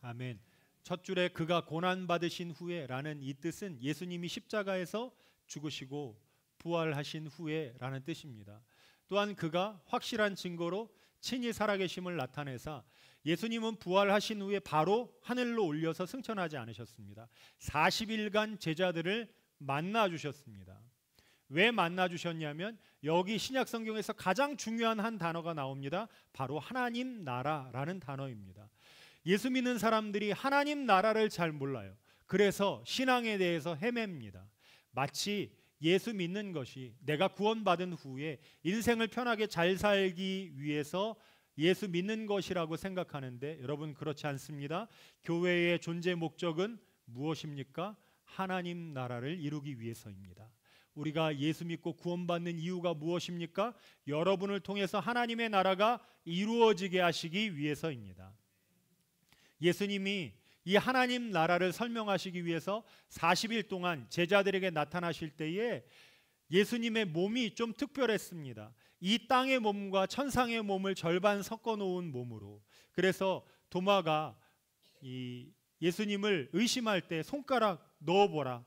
아멘. 첫 줄에 그가 고난받으신 후에 라는 이 뜻은 예수님이 십자가에서 죽으시고 부활하신 후에 라는 뜻입니다. 또한 그가 확실한 증거로 친히 살아계심을 나타내사 예수님은 부활하신 후에 바로 하늘로 올려서 승천하지 않으셨습니다. 40일간 제자들을 만나 주셨습니다. 왜 만나 주셨냐면 여기 신약 성경에서 가장 중요한 한 단어가 나옵니다. 바로 하나님 나라라는 단어입니다. 예수 믿는 사람들이 하나님 나라를 잘 몰라요. 그래서 신앙에 대해서 헤맵니다. 마치 예수 믿는 것이 내가 구원받은 후에 인생을 편하게 잘 살기 위해서 예수 믿는 것이라고 생각하는데 여러분 그렇지 않습니다. 교회의 존재 목적은 무엇입니까? 하나님 나라를 이루기 위해서입니다. 우리가 예수 믿고 구원받는 이유가 무엇입니까? 여러분을 통해서 하나님의 나라가 이루어지게 하시기 위해서입니다. 예수님이 이 하나님 나라를 설명하시기 위해서 40일 동안 제자들에게 나타나실 때에 예수님의 몸이 좀 특별했습니다. 이 땅의 몸과 천상의 몸을 절반 섞어 놓은 몸으로. 그래서 도마가 이 예수님을 의심할 때 손가락 넣어보라,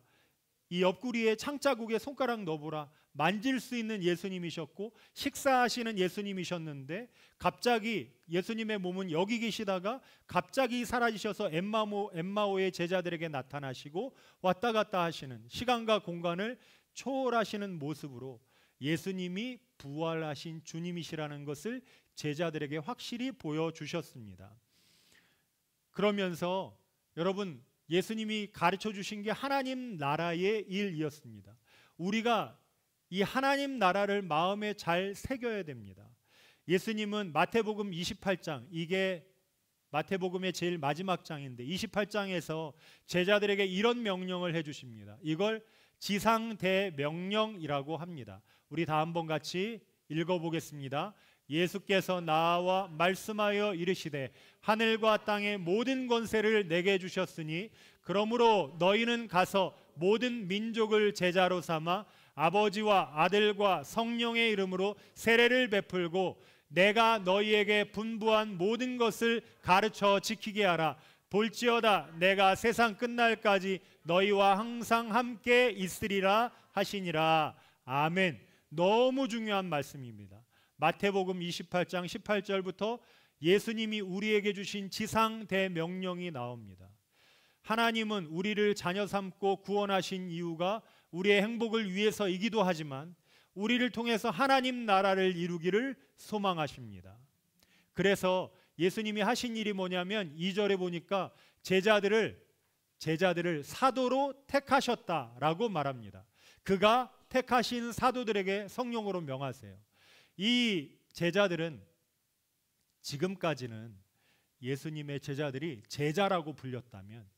이 옆구리에 창자국에 손가락 넣어보라, 만질 수 있는 예수님이셨고 식사하시는 예수님이셨는데 갑자기 예수님의 몸은 여기 계시다가 갑자기 사라지셔서 엠마오의 제자들에게 나타나시고 왔다 갔다 하시는, 시간과 공간을 초월하시는 모습으로 예수님이 부활하신 주님이시라는 것을 제자들에게 확실히 보여주셨습니다. 그러면서 여러분, 예수님이 가르쳐 주신 게 하나님 나라의 일이었습니다. 우리가 이 하나님 나라를 마음에 잘 새겨야 됩니다. 예수님은 마태복음 28장, 이게 마태복음의 제일 마지막 장인데 28장에서 제자들에게 이런 명령을 해주십니다. 이걸 지상대명령이라고 합니다. 우리 다 한번 같이 읽어보겠습니다. 예수께서 나와 말씀하여 이르시되 하늘과 땅의 모든 권세를 내게 주셨으니 그러므로 너희는 가서 모든 민족을 제자로 삼아 아버지와 아들과 성령의 이름으로 세례를 베풀고 내가 너희에게 분부한 모든 것을 가르쳐 지키게 하라. 볼지어다 내가 세상 끝날까지 너희와 항상 함께 있으리라 하시니라. 아멘. 너무 중요한 말씀입니다. 마태복음 28장 18절부터 예수님이 우리에게 주신 지상 대명령이 나옵니다. 하나님은 우리를 자녀 삼고 구원하신 이유가 우리의 행복을 위해서이기도 하지만 우리를 통해서 하나님 나라를 이루기를 소망하십니다. 그래서 예수님이 하신 일이 뭐냐면 2절에 보니까 제자들을 사도로 택하셨다라고 말합니다. 그가 택하신 사도들에게 성령으로 명하세요. 이 제자들은 지금까지는 예수님의 제자들이 제자라고 불렸다면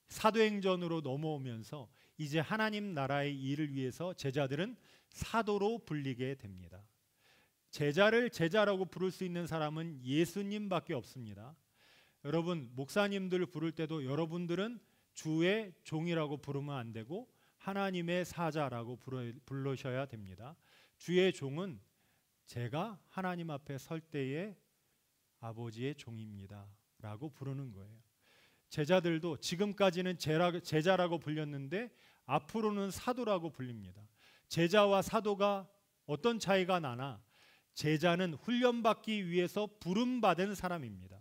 사도행전으로 넘어오면서 이제 하나님 나라의 일을 위해서 제자들은 사도로 불리게 됩니다. 제자를 제자라고 부를 수 있는 사람은 예수님밖에 없습니다. 여러분, 목사님들 부를 때도 여러분들은 주의 종이라고 부르면 안 되고 하나님의 사자라고 부르셔야 됩니다. 주의 종은 제가 하나님 앞에 설 때에 아버지의 종입니다 라고 부르는 거예요. 제자들도 지금까지는 제자라고 불렸는데 앞으로는 사도라고 불립니다. 제자와 사도가 어떤 차이가 나나 제자는 훈련받기 위해서 부름받은 사람입니다.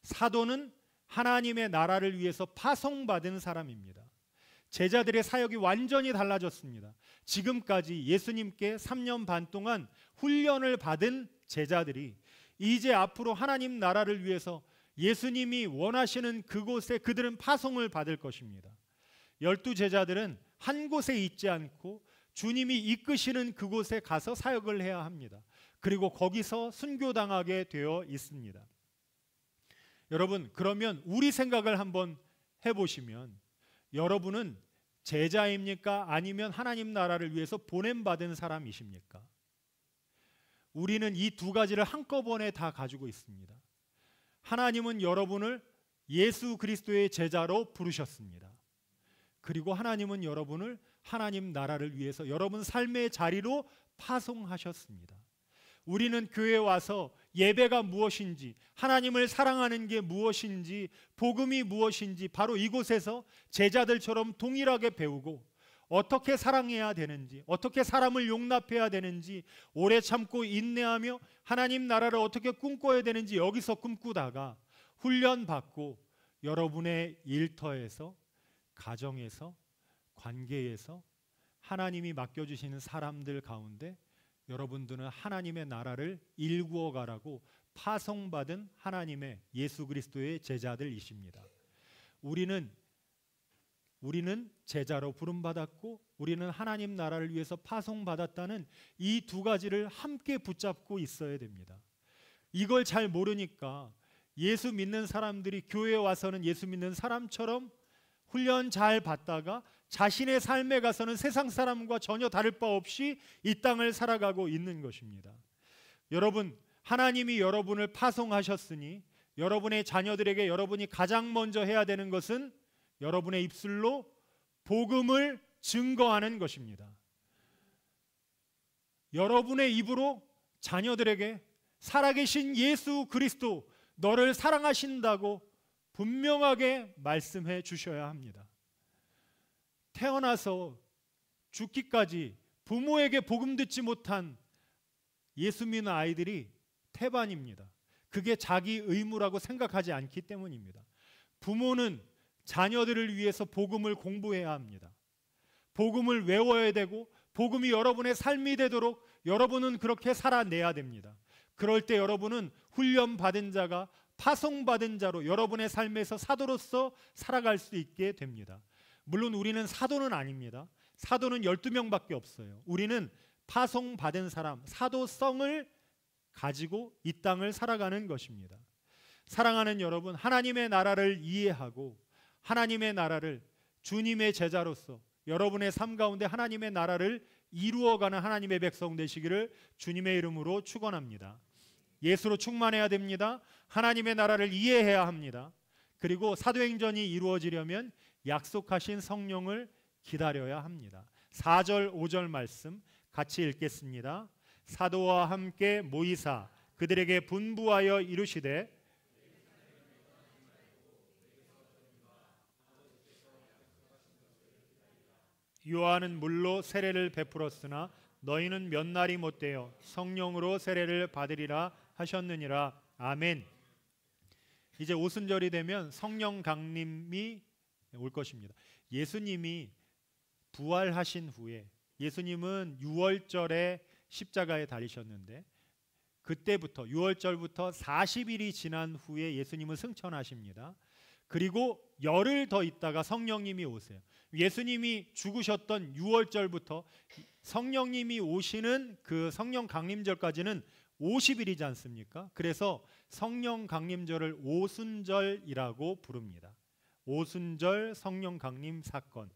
사도는 하나님의 나라를 위해서 파송받은 사람입니다. 제자들의 사역이 완전히 달라졌습니다. 지금까지 예수님께 3년 반 동안 훈련을 받은 제자들이 이제 앞으로 하나님 나라를 위해서 예수님이 원하시는 그곳에 그들은 파송을 받을 것입니다. 12 제자들은 한 곳에 있지 않고 주님이 이끄시는 그곳에 가서 사역을 해야 합니다. 그리고 거기서 순교당하게 되어 있습니다. 여러분, 그러면 우리 생각을 한번 해보시면 여러분은 제자입니까? 아니면 하나님 나라를 위해서 보냄받은 사람이십니까? 우리는 이 두 가지를 한꺼번에 다 가지고 있습니다. 하나님은 여러분을 예수 그리스도의 제자로 부르셨습니다. 그리고 하나님은 여러분을 하나님 나라를 위해서 여러분 삶의 자리로 파송하셨습니다. 우리는 교회에 와서 예배가 무엇인지, 하나님을 사랑하는 게 무엇인지, 복음이 무엇인지 바로 이곳에서 제자들처럼 동일하게 배우고 어떻게 사랑해야 되는지, 어떻게 사람을 용납해야 되는지, 오래 참고 인내하며 하나님 나라를 어떻게 꿈꿔야 되는지 여기서 꿈꾸다가 훈련받고 여러분의 일터에서, 가정에서, 관계에서 하나님이 맡겨주시는 사람들 가운데 여러분들은 하나님의 나라를 일구어 가라고 파송받은 하나님의 예수 그리스도의 제자들이십니다. 우리는 제자로 부름받았고 우리는 하나님 나라를 위해서 파송받았다는 이 두 가지를 함께 붙잡고 있어야 됩니다. 이걸 잘 모르니까 예수 믿는 사람들이 교회에 와서는 예수 믿는 사람처럼 훈련 잘 받다가 자신의 삶에 가서는 세상 사람과 전혀 다를 바 없이 이 땅을 살아가고 있는 것입니다. 여러분, 하나님이 여러분을 파송하셨으니 여러분의 자녀들에게 여러분이 가장 먼저 해야 되는 것은 여러분의 입술로 복음을 증거하는 것입니다. 여러분의 입으로 자녀들에게 살아계신 예수 그리스도 너를 사랑하신다고 분명하게 말씀해 주셔야 합니다. 태어나서 죽기까지 부모에게 복음 듣지 못한 예수 믿는 아이들이 태반입니다. 그게 자기 의무라고 생각하지 않기 때문입니다. 부모는 자녀들을 위해서 복음을 공부해야 합니다. 복음을 외워야 되고 복음이 여러분의 삶이 되도록 여러분은 그렇게 살아내야 됩니다. 그럴 때 여러분은 훈련받은 자가 파송받은 자로 여러분의 삶에서 사도로서 살아갈 수 있게 됩니다. 물론 우리는 사도는 아닙니다. 사도는 12명밖에 없어요. 우리는 파송받은 사람, 사도성을 가지고 이 땅을 살아가는 것입니다. 사랑하는 여러분, 하나님의 나라를 이해하고 하나님의 나라를 주님의 제자로서 여러분의 삶 가운데 하나님의 나라를 이루어가는 하나님의 백성 되시기를 주님의 이름으로 축원합니다. 예수로 충만해야 됩니다. 하나님의 나라를 이해해야 합니다. 그리고 사도행전이 이루어지려면 약속하신 성령을 기다려야 합니다. 4절 5절 말씀 같이 읽겠습니다. 사도와 함께 모이사 그들에게 분부하여 이르시되 요한은 물로 세례를 베풀었으나 너희는 몇 날이 못되어 성령으로 세례를 받으리라 하셨느니라. 아멘. 이제 오순절이 되면 성령 강림이 올 것입니다. 예수님이 부활하신 후에 예수님은 6월절에 십자가에 달리셨는데 그때부터 6월절부터 40일이 지난 후에 예수님은 승천하십니다. 그리고 열흘 더 있다가 성령님이 오세요. 예수님이 죽으셨던 6월절부터 성령님이 오시는 그 성령 강림절까지는 50일이지 않습니까? 그래서 성령 강림절을 오순절이라고 부릅니다. 오순절 성령 강림 사건.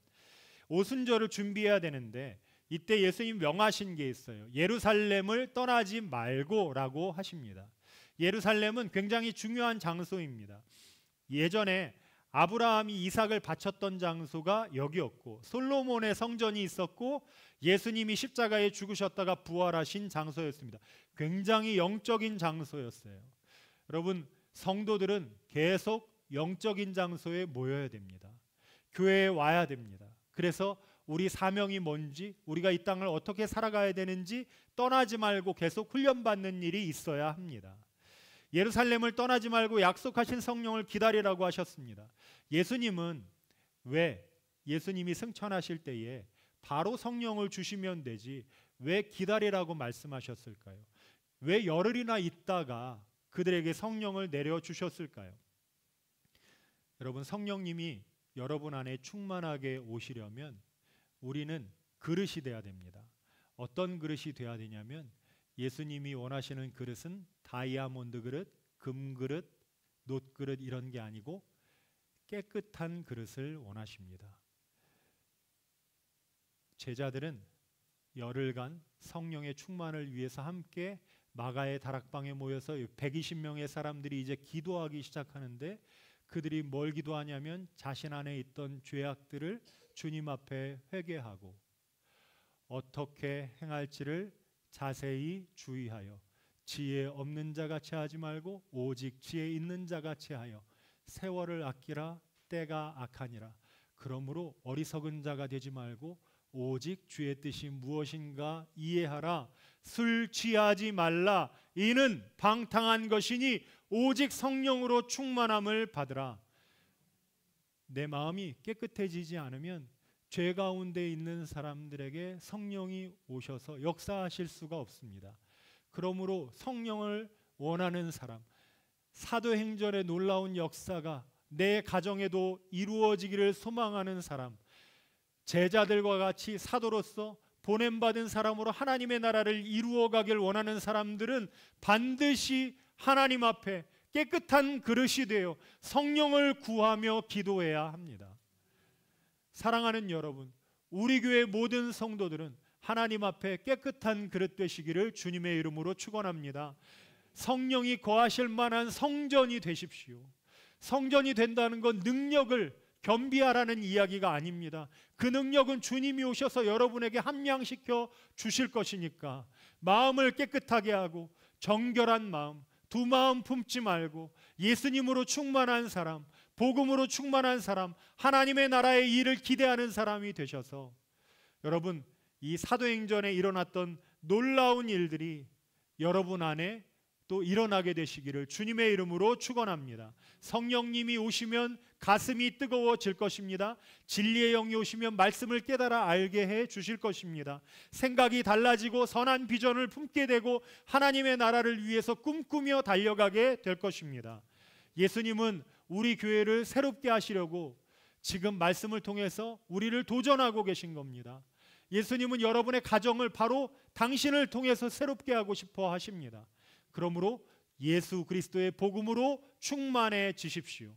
오순절을 준비해야 되는데 이때 예수님 명하신 게 있어요. 예루살렘을 떠나지 말고라고 하십니다. 예루살렘은 굉장히 중요한 장소입니다. 예전에 아브라함이 이삭을 바쳤던 장소가 여기였고 솔로몬의 성전이 있었고 예수님이 십자가에 죽으셨다가 부활하신 장소였습니다. 굉장히 영적인 장소였어요. 여러분, 성도들은 계속 영적인 장소에 모여야 됩니다. 교회에 와야 됩니다. 그래서 우리 사명이 뭔지, 우리가 이 땅을 어떻게 살아가야 되는지 떠나지 말고 계속 훈련받는 일이 있어야 합니다. 예루살렘을 떠나지 말고 약속하신 성령을 기다리라고 하셨습니다. 예수님은 왜 예수님이 승천하실 때에 바로 성령을 주시면 되지 왜 기다리라고 말씀하셨을까요? 왜 열흘이나 있다가 그들에게 성령을 내려주셨을까요? 여러분, 성령님이 여러분 안에 충만하게 오시려면 우리는 그릇이 돼야 됩니다. 어떤 그릇이 돼야 되냐면 예수님이 원하시는 그릇은 다이아몬드 그릇, 금 그릇, 놋 그릇 이런 게 아니고 깨끗한 그릇을 원하십니다. 제자들은 열흘간 성령의 충만을 위해서 함께 마가의 다락방에 모여서 120명의 사람들이 이제 기도하기 시작하는데 그들이 뭘 기도하냐면 자신 안에 있던 죄악들을 주님 앞에 회개하고 어떻게 행할지를 자세히 주의하여 지혜 없는 자같이 하지 말고 오직 지혜 있는 자같이 하여 세월을 아끼라. 때가 악하니라. 그러므로 어리석은 자가 되지 말고 오직 주의 뜻이 무엇인가 이해하라. 술 취하지 말라. 이는 방탕한 것이니 오직 성령으로 충만함을 받으라. 내 마음이 깨끗해지지 않으면 죄 가운데 있는 사람들에게 성령이 오셔서 역사하실 수가 없습니다. 그러므로 성령을 원하는 사람, 사도행전의 놀라운 역사가 내 가정에도 이루어지기를 소망하는 사람, 제자들과 같이 사도로서 보냄받은 사람으로 하나님의 나라를 이루어가길 원하는 사람들은 반드시 하나님 앞에 깨끗한 그릇이 되어 성령을 구하며 기도해야 합니다. 사랑하는 여러분, 우리 교회 모든 성도들은 하나님 앞에 깨끗한 그릇 되시기를 주님의 이름으로 축원합니다. 성령이 거하실 만한 성전이 되십시오. 성전이 된다는 건 능력을 겸비하라는 이야기가 아닙니다. 그 능력은 주님이 오셔서 여러분에게 함량시켜 주실 것이니까 마음을 깨끗하게 하고 정결한 마음, 두 마음 품지 말고 예수님으로 충만한 사람, 복음으로 충만한 사람, 하나님의 나라의 일을 기대하는 사람이 되셔서 여러분, 이 사도행전에 일어났던 놀라운 일들이 여러분 안에 또 일어나게 되시기를 주님의 이름으로 축원합니다. 성령님이 오시면 가슴이 뜨거워질 것입니다. 진리의 영이 오시면 말씀을 깨달아 알게 해 주실 것입니다. 생각이 달라지고 선한 비전을 품게 되고 하나님의 나라를 위해서 꿈꾸며 달려가게 될 것입니다. 예수님은 우리 교회를 새롭게 하시려고 지금 말씀을 통해서 우리를 도전하고 계신 겁니다. 예수님은 여러분의 가정을 바로 당신을 통해서 새롭게 하고 싶어 하십니다. 그러므로 예수 그리스도의 복음으로 충만해지십시오.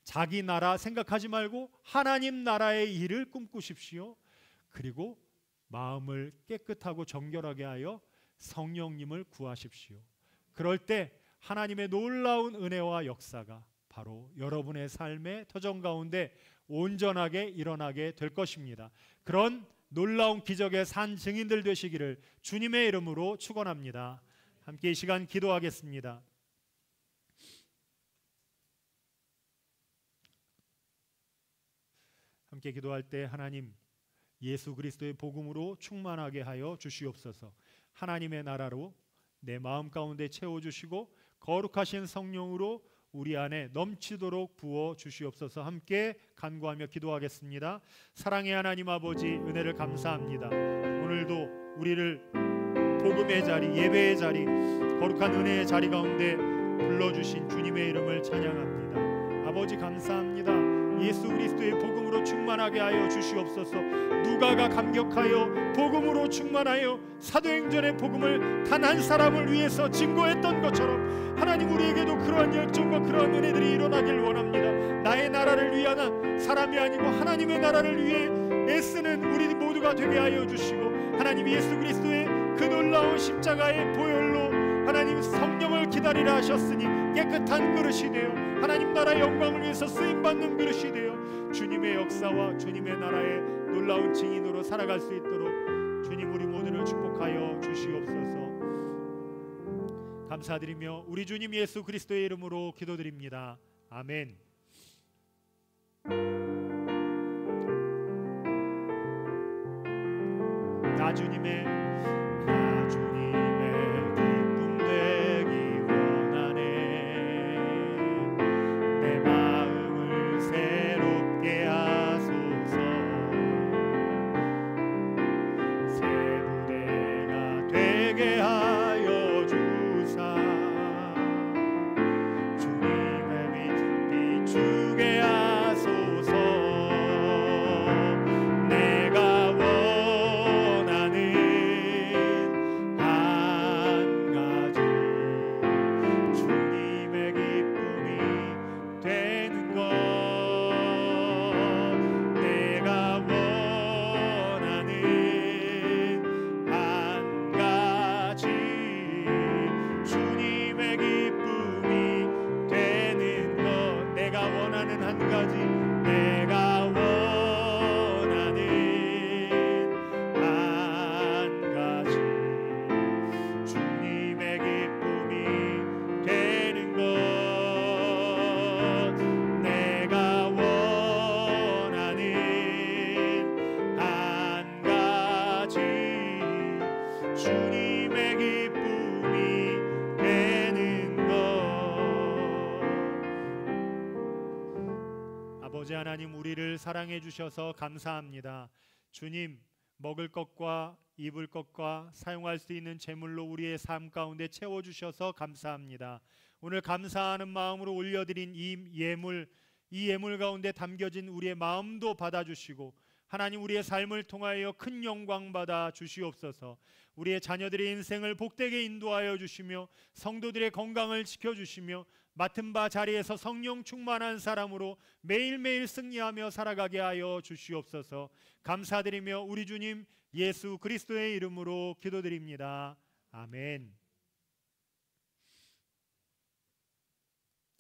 자기 나라 생각하지 말고 하나님 나라의 일을 꿈꾸십시오. 그리고 마음을 깨끗하고 정결하게 하여 성령님을 구하십시오. 그럴 때 하나님의 놀라운 은혜와 역사가 바로 여러분의 삶의 터전 가운데 온전하게 일어나게 될 것입니다. 그런 놀라운 기적의 산 증인들 되시기를 주님의 이름으로 축원합니다. 함께 이 시간 기도하겠습니다. 함께 기도할 때 하나님, 예수 그리스도의 복음으로 충만하게 하여 주시옵소서. 하나님의 나라로 내 마음 가운데 채워주시고 거룩하신 성령으로 우리 안에 넘치도록 부어 주시옵소서. 함께 간구하며 기도하겠습니다. 사랑의 하나님 아버지, 은혜를 감사합니다. 오늘도 우리를 복음의 자리, 예배의 자리, 거룩한 은혜의 자리 가운데 불러주신 주님의 이름을 찬양합니다. 아버지 감사합니다. 예수 그리스도의 복음으로 충만하게 하여 주시옵소서. 누가가 감격하여 복음으로 충만하여 사도행전의 복음을 단 한 사람을 위해서 증거했던 것처럼 하나님, 우리에게도 그러한 열정과 그러한 은혜들이 일어나길 원합니다. 나의 나라를 위한 사람이 아니고 하나님의 나라를 위해 애쓰는 우리 모두가 되게 하여 주시고, 하나님 예수 그리스도의 그 놀라운 십자가의 보혈로 하나님 성령을 기다리라 하셨으니 깨끗한 그릇이 되어 하나님 나라의 영광을 위해서 쓰임받는 그릇이 되어 주님의 역사와 주님의 나라의 놀라운 증인으로 살아갈 수 있도록 주님 우리 모두를 축복하여 주시옵소서. 감사드리며 우리 주님 예수 그리스도의 이름으로 기도드립니다. 아멘. 나 주님의 기쁨 되기 원하네. 내 마음을 새롭게 하소서. 기쁨이 되는 것. 내가 원하는 한 가지, 내가 원하는 한 가지, 주님의 기쁨이 되는 것. 내가 원하는 한 가지, 주님의 기쁨이 되는 것. 아버지 하나님, 우리를 사랑해 주셔서 감사합니다. 주님, 먹을 것과 입을 것과 사용할 수 있는 재물로 우리의 삶 가운데 채워주셔서 감사합니다. 오늘 감사하는 마음으로 올려드린 이 예물 가운데 담겨진 우리의 마음도 받아주시고, 하나님, 우리의 삶을 통하여 큰 영광 받아 주시옵소서. 우리의 자녀들의 인생을 복되게 인도하여 주시며, 성도들의 건강을 지켜주시며, 맡은 바 자리에서 성령 충만한 사람으로 매일매일 승리하며 살아가게 하여 주시옵소서. 감사드리며 우리 주님 예수 그리스도의 이름으로 기도드립니다. 아멘.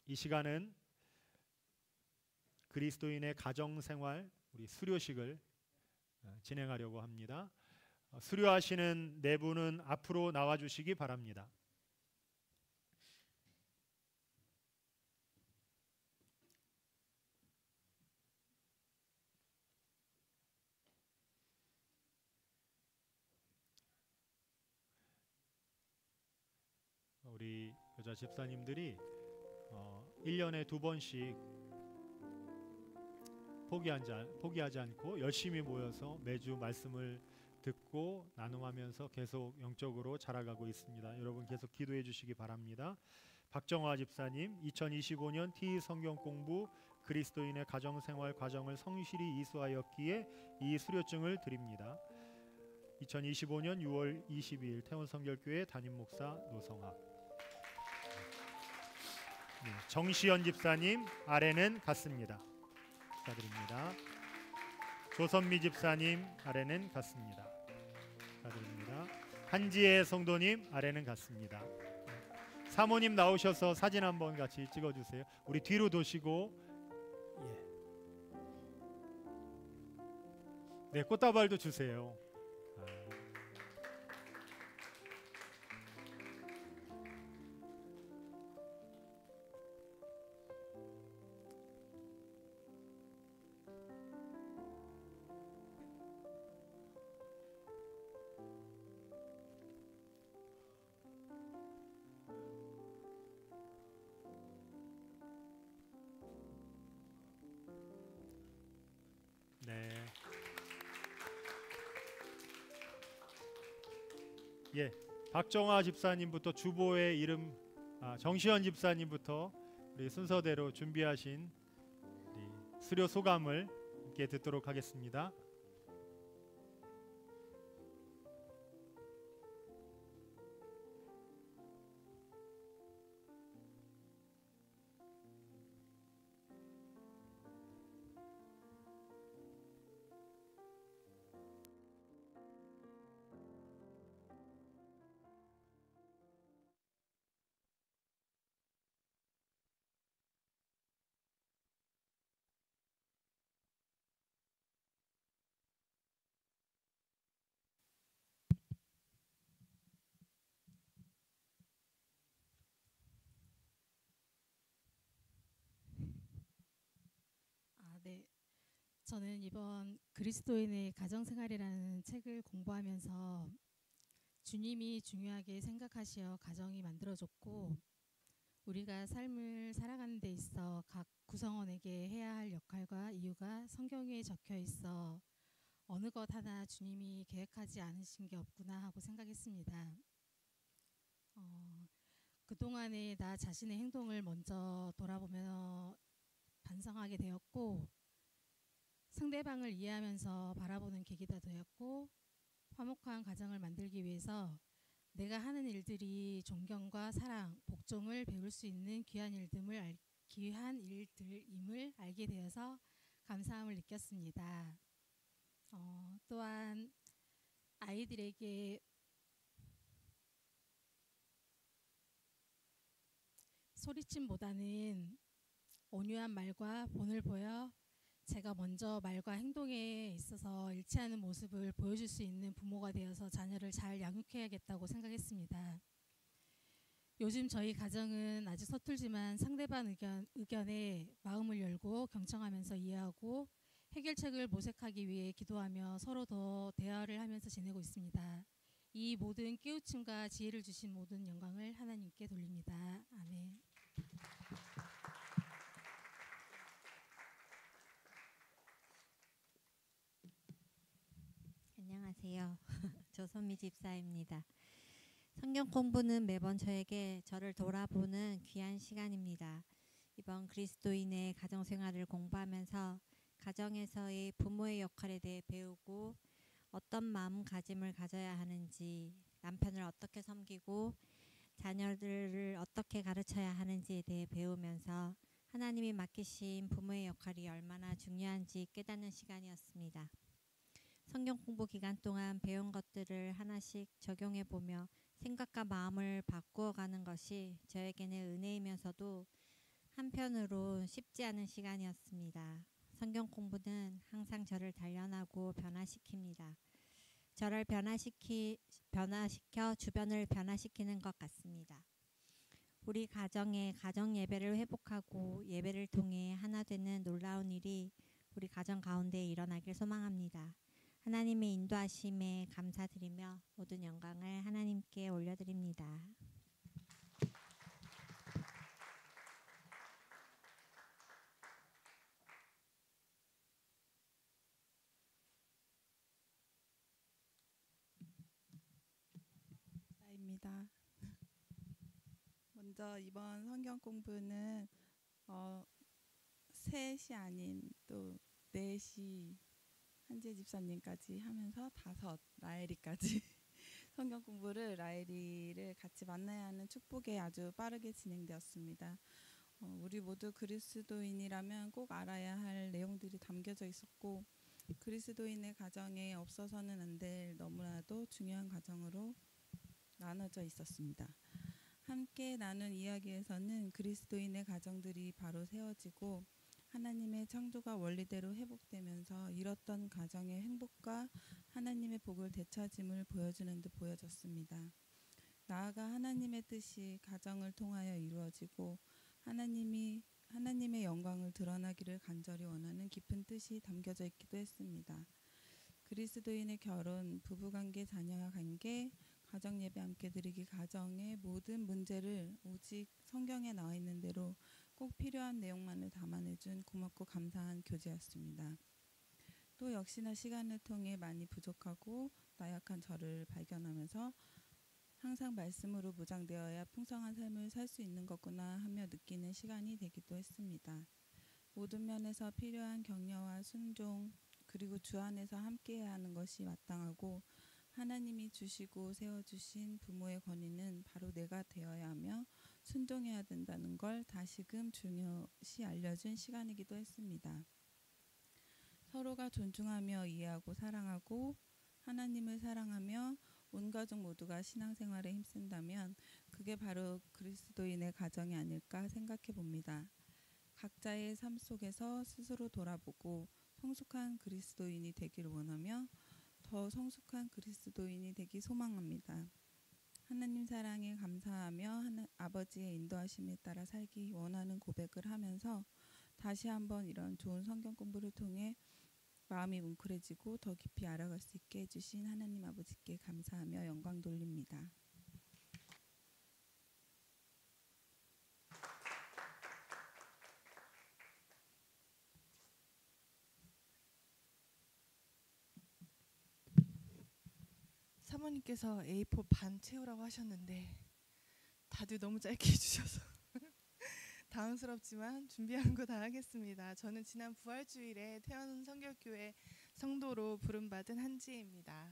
이 시간은 그리스도인의 가정생활, 우리 수료식을 진행하려고 합니다. 수료하시는 네 분은 앞으로 나와주시기 바랍니다. 우리 여자 집사님들이 1년에 2번씩 포기하지 않고 열심히 모여서 매주 말씀을 듣고 나눔하면서 계속 영적으로 자라가고 있습니다. 여러분 계속 기도해 주시기 바랍니다. 박정화 집사님, 2025년 T 성경 공부 그리스도인의 가정생활 과정을 성실히 이수하였기에 이 수료증을 드립니다. 2025년 6월 22일 태원성결교회 담임목사 노성학. 정시연 집사님, 아래는 같습니다. 축하드립니다. 조선미 집사님, 아래는 같습니다. 축하드립니다. 한지혜 성도님, 아래는 같습니다. 사모님 나오셔서 사진 한번 같이 찍어주세요. 우리 뒤로 도시고, 네, 꽃다발도 주세요. 네. 예, 박정화 집사님부터 주보의 이름, 정시현 집사님부터 우리 순서대로 준비하신 우리 수료 소감을 함께 듣도록 하겠습니다. 네. 저는 이번 그리스도인의 가정생활이라는 책을 공부하면서 주님이 중요하게 생각하시어 가정이 만들어졌고, 우리가 삶을 살아가는 데 있어 각 구성원에게 해야 할 역할과 이유가 성경에 적혀 있어 어느 것 하나 주님이 계획하지 않으신 게 없구나 하고 생각했습니다. 그동안의 나 자신의 행동을 먼저 돌아보며 반성하게 되었고, 상대방을 이해하면서 바라보는 계기가 되었고, 화목한 가정을 만들기 위해서 내가 하는 일들이 존경과 사랑, 복종을 배울 수 있는 귀한 일들임을 알게 되어서 감사함을 느꼈습니다. 또한 아이들에게 소리침보다는 온유한 말과 본을 보여 제가 먼저 말과 행동에 있어서 일치하는 모습을 보여줄 수 있는 부모가 되어서 자녀를 잘 양육해야겠다고 생각했습니다. 요즘 저희 가정은 아직 서툴지만 상대방 의견에 마음을 열고 경청하면서 이해하고 해결책을 모색하기 위해 기도하며 서로 더 대화를 하면서 지내고 있습니다. 이 모든 깨우침과 지혜를 주신 모든 영광을 하나님께 돌립니다. 아멘. 안녕하세요. 조선미 집사입니다. 성경 공부는 매번 저를 돌아보는 귀한 시간입니다. 이번 그리스도인의 가정생활을 공부하면서 가정에서의 부모의 역할에 대해 배우고 어떤 마음가짐을 가져야 하는지, 남편을 어떻게 섬기고 자녀들을 어떻게 가르쳐야 하는지에 대해 배우면서 하나님이 맡기신 부모의 역할이 얼마나 중요한지 깨닫는 시간이었습니다. 성경 공부 기간 동안 배운 것들을 하나씩 적용해보며 생각과 마음을 바꾸어가는 것이 저에게는 은혜이면서도 한편으로 쉽지 않은 시간이었습니다. 성경 공부는 항상 저를 단련하고 변화시킵니다. 저를 변화시켜 주변을 변화시키는 것 같습니다. 우리 가정의 가정 예배를 회복하고 예배를 통해 하나 되는 놀라운 일이 우리 가정 가운데 일어나길 소망합니다. 하나님의 인도하심에 감사드리며 모든 영광을 하나님께 올려드립니다. 입니다. 먼저 이번 성경 공부는 3시 아닌 또 4시 한재 집사님까지 하면서 5 라엘이까지 성경 공부를 라엘이를 같이 만나야 하는 축복에 아주 빠르게 진행되었습니다. 우리 모두 그리스도인이라면 꼭 알아야 할 내용들이 담겨져 있었고 그리스도인의 가정에 없어서는 안 될 너무나도 중요한 가정으로 나눠져 있었습니다. 함께 나눈 이야기에서는 그리스도인의 가정들이 바로 세워지고 하나님의 창조가 원리대로 회복되면서 잃었던 가정의 행복과 하나님의 복을 되찾음을 보여주는 듯 보여졌습니다. 나아가 하나님의 뜻이 가정을 통하여 이루어지고 하나님의 영광을 드러나기를 간절히 원하는 깊은 뜻이 담겨져 있기도 했습니다. 그리스도인의 결혼, 부부관계, 자녀관계, 가정예배 함께 드리기 가정의 모든 문제를 오직 성경에 나와 있는 대로 꼭 필요한 내용만을 담아내준 고맙고 감사한 교제였습니다. 또 역시나 시간을 통해 많이 부족하고 나약한 저를 발견하면서 항상 말씀으로 무장되어야 풍성한 삶을 살 수 있는 거구나 하며 느끼는 시간이 되기도 했습니다. 모든 면에서 필요한 격려와 순종 그리고 주 안에서 함께해야 하는 것이 마땅하고 하나님이 주시고 세워주신 부모의 권위는 바로 내가 되어야 하며 순종해야 된다는 걸 다시금 중요시 알려준 시간이기도 했습니다. 서로가 존중하며 이해하고 사랑하고 하나님을 사랑하며 온 가족 모두가 신앙생활에 힘쓴다면 그게 바로 그리스도인의 가정이 아닐까 생각해 봅니다. 각자의 삶 속에서 스스로 돌아보고 성숙한 그리스도인이 되기를 원하며 더 성숙한 그리스도인이 되기 소망합니다. 하나님 사랑에 감사하며 아버지의 인도하심에 따라 살기 원하는 고백을 하면서 다시 한번 이런 좋은 성경 공부를 통해 마음이 뭉클해지고 더 깊이 알아갈 수 있게 해주신 하나님 아버지께 감사하며 영광 돌립니다. 사모님께서 A4 반 채우라고 하셨는데 다들 너무 짧게 해주셔서 당황스럽지만 준비한 거 다 하겠습니다. 저는 지난 부활주일에 태원 성결교회 성도로 부름받은 한지혜입니다.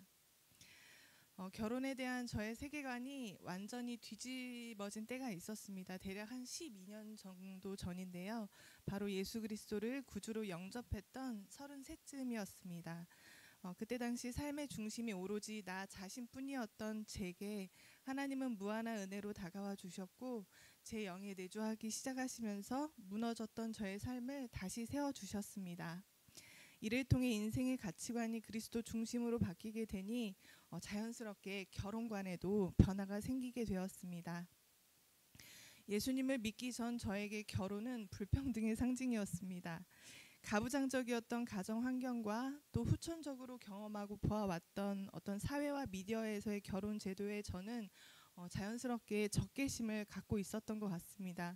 결혼에 대한 저의 세계관이 완전히 뒤집어진 때가 있었습니다. 대략 한 12년 정도 전인데요. 바로 예수 그리스도를 구주로 영접했던 33쯤이었습니다. 그때 당시 삶의 중심이 오로지 나 자신뿐이었던 제게 하나님은 무한한 은혜로 다가와 주셨고 제 영에 내주하기 시작하시면서 무너졌던 저의 삶을 다시 세워주셨습니다. 이를 통해 인생의 가치관이 그리스도 중심으로 바뀌게 되니 자연스럽게 결혼관에도 변화가 생기게 되었습니다. 예수님을 믿기 전 저에게 결혼은 불평등의 상징이었습니다. 가부장적이었던 가정 환경과 또 후천적으로 경험하고 보아왔던 어떤 사회와 미디어에서의 결혼 제도에 저는 자연스럽게 적개심을 갖고 있었던 것 같습니다.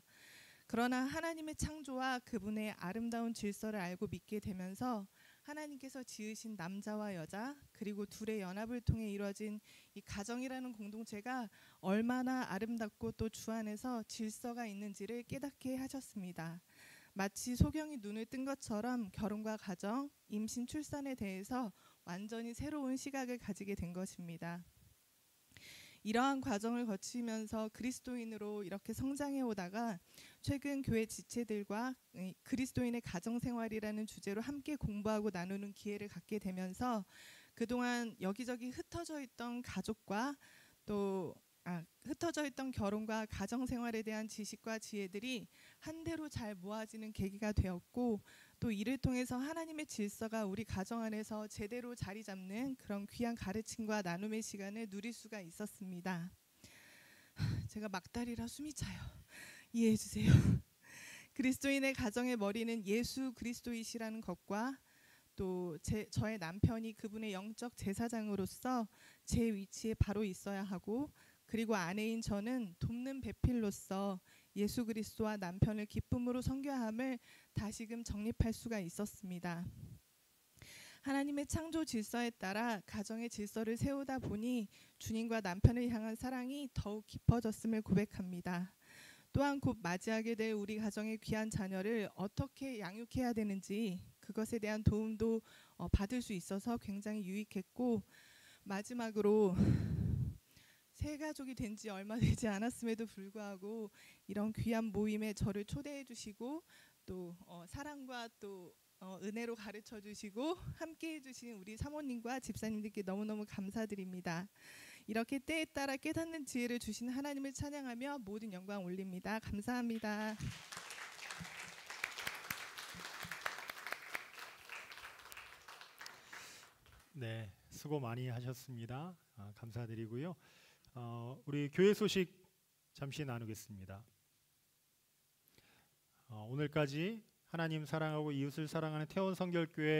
그러나 하나님의 창조와 그분의 아름다운 질서를 알고 믿게 되면서 하나님께서 지으신 남자와 여자 그리고 둘의 연합을 통해 이루어진 이 가정이라는 공동체가 얼마나 아름답고 또 주 안에서 질서가 있는지를 깨닫게 하셨습니다. 마치 소경이 눈을 뜬 것처럼 결혼과 가정, 임신, 출산에 대해서 완전히 새로운 시각을 가지게 된 것입니다. 이러한 과정을 거치면서 그리스도인으로 이렇게 성장해 오다가 최근 교회 지체들과 그리스도인의 가정생활이라는 주제로 함께 공부하고 나누는 기회를 갖게 되면서 그동안 여기저기 흩어져 있던 가족과 또 흩어져 있던 결혼과 가정생활에 대한 지식과 지혜들이 한데로 잘 모아지는 계기가 되었고 또 이를 통해서 하나님의 질서가 우리 가정 안에서 제대로 자리 잡는 그런 귀한 가르침과 나눔의 시간을 누릴 수가 있었습니다. 제가 막달이라 숨이 차요. 이해해 주세요. 그리스도인의 가정의 머리는 예수 그리스도이시라는 것과 또 저의 남편이 그분의 영적 제사장으로서 제 위치에 바로 있어야 하고 그리고 아내인 저는 돕는 배필로서 예수 그리스도와 남편을 기쁨으로 섬겨야 함을 다시금 정립할 수가 있었습니다. 하나님의 창조 질서에 따라 가정의 질서를 세우다 보니 주님과 남편을 향한 사랑이 더욱 깊어졌음을 고백합니다. 또한 곧 맞이하게 될 우리 가정의 귀한 자녀를 어떻게 양육해야 되는지 그것에 대한 도움도 받을 수 있어서 굉장히 유익했고 마지막으로 새 가족이 된 지 얼마 되지 않았음에도 불구하고 이런 귀한 모임에 저를 초대해 주시고 또 사랑과 또 은혜로 가르쳐 주시고 함께해 주신 우리 사모님과 집사님들께 너무너무 감사드립니다. 이렇게 때에 따라 깨닫는 지혜를 주신 하나님을 찬양하며 모든 영광 올립니다. 감사합니다. 네, 수고 많이 하셨습니다. 감사드리고요. 우리 교회 소식 잠시 나누겠습니다. 오늘까지 하나님 사랑하고 이웃을 사랑하는 태원 성결교회